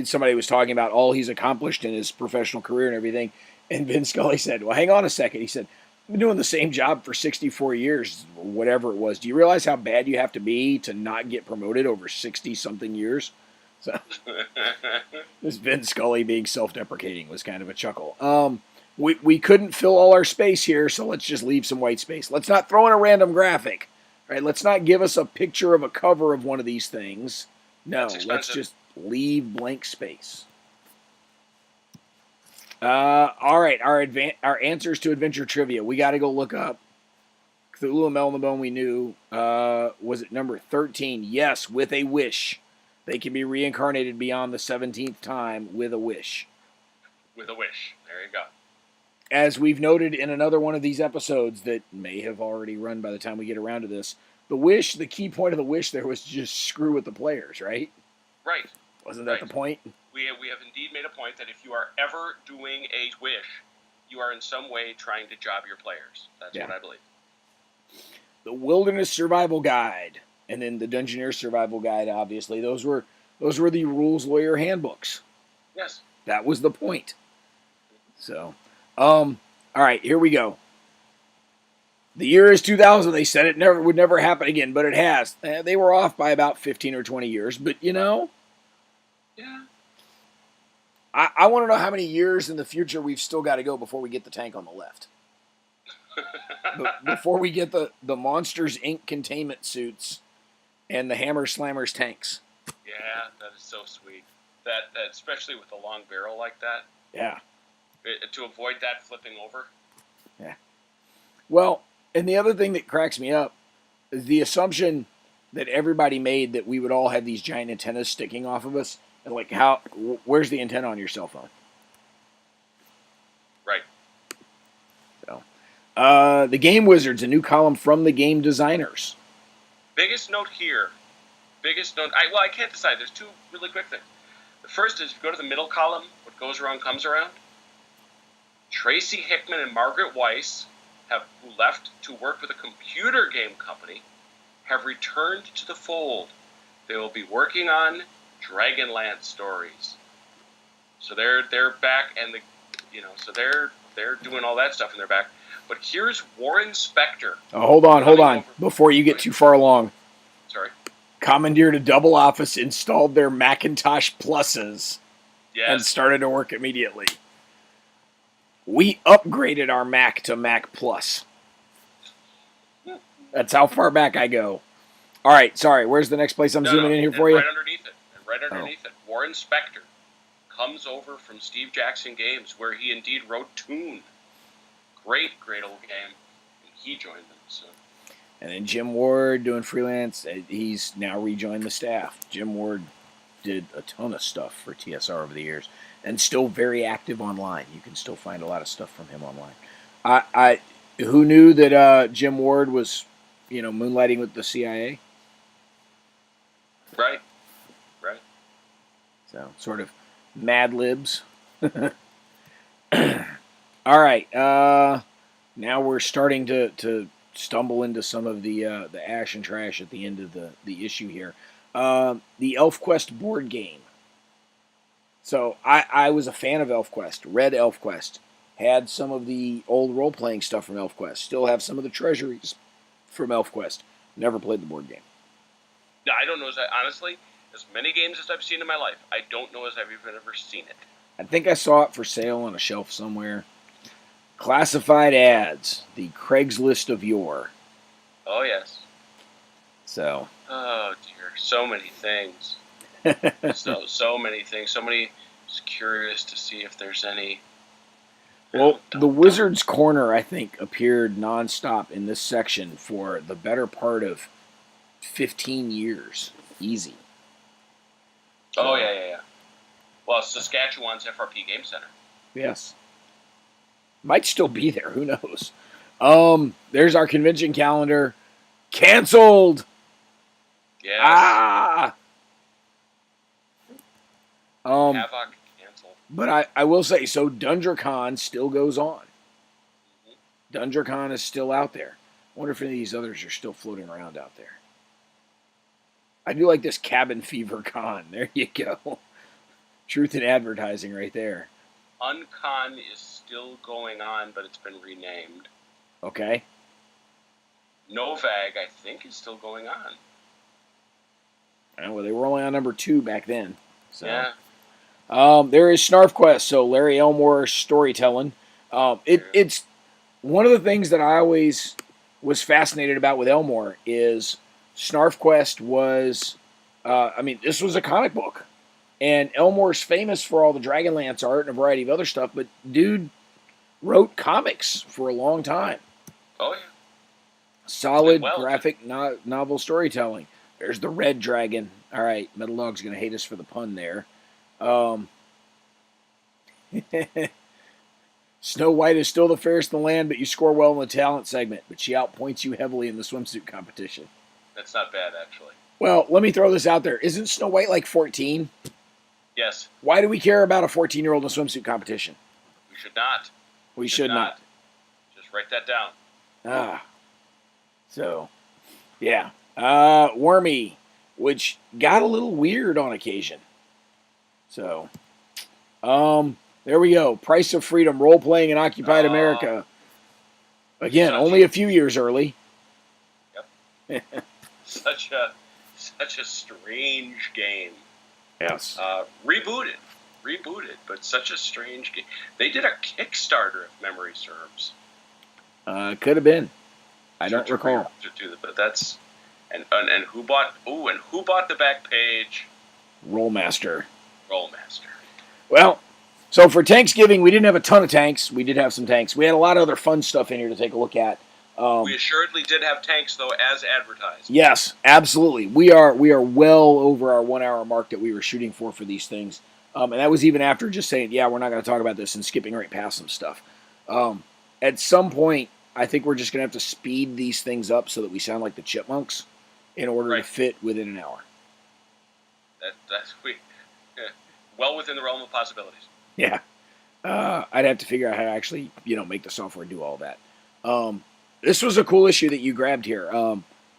somebody was talking about all he's accomplished in his professional career and everything. And Vin Scully said, well, hang on a second. He said, I've been doing the same job for 64 years, or whatever it was. Do you realize how bad you have to be to not get promoted over 60-something years? So this Vin Scully being self-deprecating was kind of a chuckle. We couldn't fill all our space here, so let's just leave some white space. Let's not throw in a random graphic. Right? Let's not give us a picture of a cover of one of these things. No, let's just leave blank space. All right, our answers to adventure trivia. We got to go look up. Cthulhu and Mel and the Bone we knew. Was it number 13? Yes, with a wish. They can be reincarnated beyond the 17th time with a wish. With a wish. There you go. As we've noted in another one of these episodes that may have already run by the time we get around to this, the key point of the wish there was to just screw with the players, right? Right. Wasn't that the point? We have indeed made a point that if you are ever doing a wish, you are in some way trying to job your players. That's what I believe. The Wilderness Survival Guide, and then the Dungeoneer Survival Guide, obviously. Those were the rules lawyer handbooks. Yes. That was the point. So, all right, here we go. The year is 2000. They said it would never happen again, but it has. They were off by about 15 or 20 years, but Yeah. I want to know how many years in the future we've still got to go before we get the tank on the left. Before we get the Monsters, Inc. containment suits and the Hammer Slammers tanks. Yeah, that is so sweet. That especially with a long barrel like that. Yeah. To avoid that flipping over. Yeah. Well, and the other thing that cracks me up is the assumption that everybody made that we would all have these giant antennas sticking off of us. And like, where's the antenna on your cell phone? Right. So, the Game Wizards, a new column from the game designers. Biggest note here. I can't decide. There's two really quick things. The first is, if you go to the middle column, what goes around comes around. Tracy Hickman and Margaret Weiss, who left to work with a computer game company, have returned to the fold. They will be working on Dragonlance stories. So they're back, and so they're doing all that stuff, and they're back. But here's Warren Spector. Oh, hold on. Before you get too far along. Sorry. Commandeered a double office, installed their Macintosh Pluses, and started to work immediately. We upgraded our Mac to Mac Plus. That's how far back I go. All right, sorry. Where's the next place I'm zooming in here for you? Right underneath it. Warren Spector comes over from Steve Jackson Games, where he indeed wrote Toon. Great old game. And he joined them. So. And then Jim Ward doing freelance. He's now rejoined the staff. Jim Ward did a ton of stuff for TSR over the years, and still very active online. You can still find a lot of stuff from him online. I who knew that Jim Ward was, moonlighting with the CIA? Right. So sort of Mad Libs. All right. Now we're starting to stumble into some of the ash and trash at the end of the issue here. The ElfQuest board game. So I was a fan of ElfQuest, read ElfQuest, had some of the old role-playing stuff from ElfQuest, still have some of the treasuries from ElfQuest. Never played the board game. No, I don't know. Honestly, as many games as I've seen in my life, I don't know as I've even ever seen it. I think I saw it for sale on a shelf somewhere. Classified ads, the Craigslist of yore. Oh, yes. So. Oh, dear. So many things. so many things. So many. Just curious to see if there's any. Well, the Wizard's Corner, I think, appeared nonstop in this section for the better part of 15 years. Easy. Oh, yeah. Well, Saskatchewan's FRP Game Center. Yes. Might still be there. Who knows? There's our convention calendar. Canceled! Yes. Ah! Havoc canceled. But I will say, so DundraCon still goes on. Mm-hmm. DundraCon is still out there. I wonder if any of these others are still floating around out there. I do like this Cabin Fever Con. There you go. Truth in advertising right there. Uncon is still going on, but it's been renamed. Okay. Novag, I think, is still going on. Well, they were only on number 2 back then. So. Yeah. There is SnarfQuest, so Larry Elmore's storytelling. It's one of the things that I always was fascinated about with Elmore is SnarfQuest was, this was a comic book. And Elmore's famous for all the Dragonlance art and a variety of other stuff, but dude wrote comics for a long time. Oh, yeah. Solid graphic novel storytelling. There's the Red Dragon. All right, Metal Dog's going to hate us for the pun there. Snow White is still the fairest in the land, but you score well in the talent segment, but she outpoints you heavily in the swimsuit competition. That's not bad, actually. Well, let me throw this out there. Isn't Snow White like 14? Yes. Why do we care about a 14-year-old in a swimsuit competition? We should not. We should not. Just write that down. So, yeah. Wormy, which got a little weird on occasion. So, there we go. Price of Freedom, role-playing in occupied America. Again, only a few years early. Yep. Such a strange game. Yes. Rebooted, but such a strange game. They did a Kickstarter, if memory serves. Could have been. I don't recall. But that's and who bought? And who bought the back page? Rollmaster. Well, so for Thanksgiving, we didn't have a ton of tanks. We did have some tanks. We had a lot of other fun stuff in here to take a look at. We assuredly did have tanks, though, as advertised. Yes, absolutely. We are well over our 1 hour mark that we were shooting for these things. And that was even after just saying, yeah, we're not going to talk about this and skipping right past some stuff. At some point, I think we're just going to have to speed these things up so that we sound like the Chipmunks in order to fit within an hour. That's well within the realm of possibilities. Yeah. I'd have to figure out how to actually, make the software do all that. This was a cool issue that you grabbed here.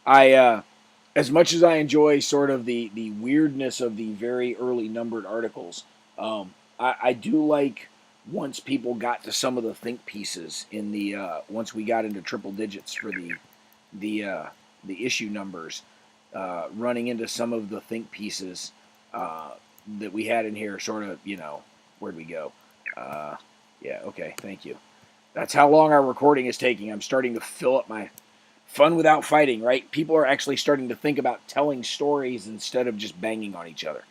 As much as I enjoy sort of the weirdness of the very early numbered articles, I do like once people got to some of the think pieces in the once we got into triple digits for the issue numbers, running into some of the think pieces that we had in here. Sort of, where'd we go? Yeah, okay, thank you. That's how long our recording is taking. I'm starting to fill up my fun without fighting, right? People are actually starting to think about telling stories instead of just banging on each other.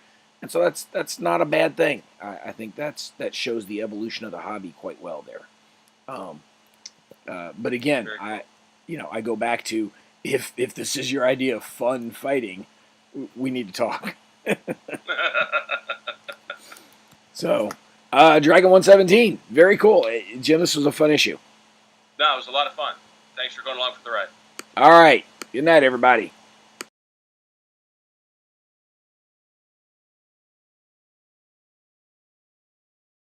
And so that's not a bad thing. I think that shows the evolution of the hobby quite well there. But again, I go back to if this is your idea of fun fighting, we need to talk. So, Dragon 117, very cool. Jim, this was a fun issue. No, it was a lot of fun. Thanks for going along for the ride. All right. Good night, everybody.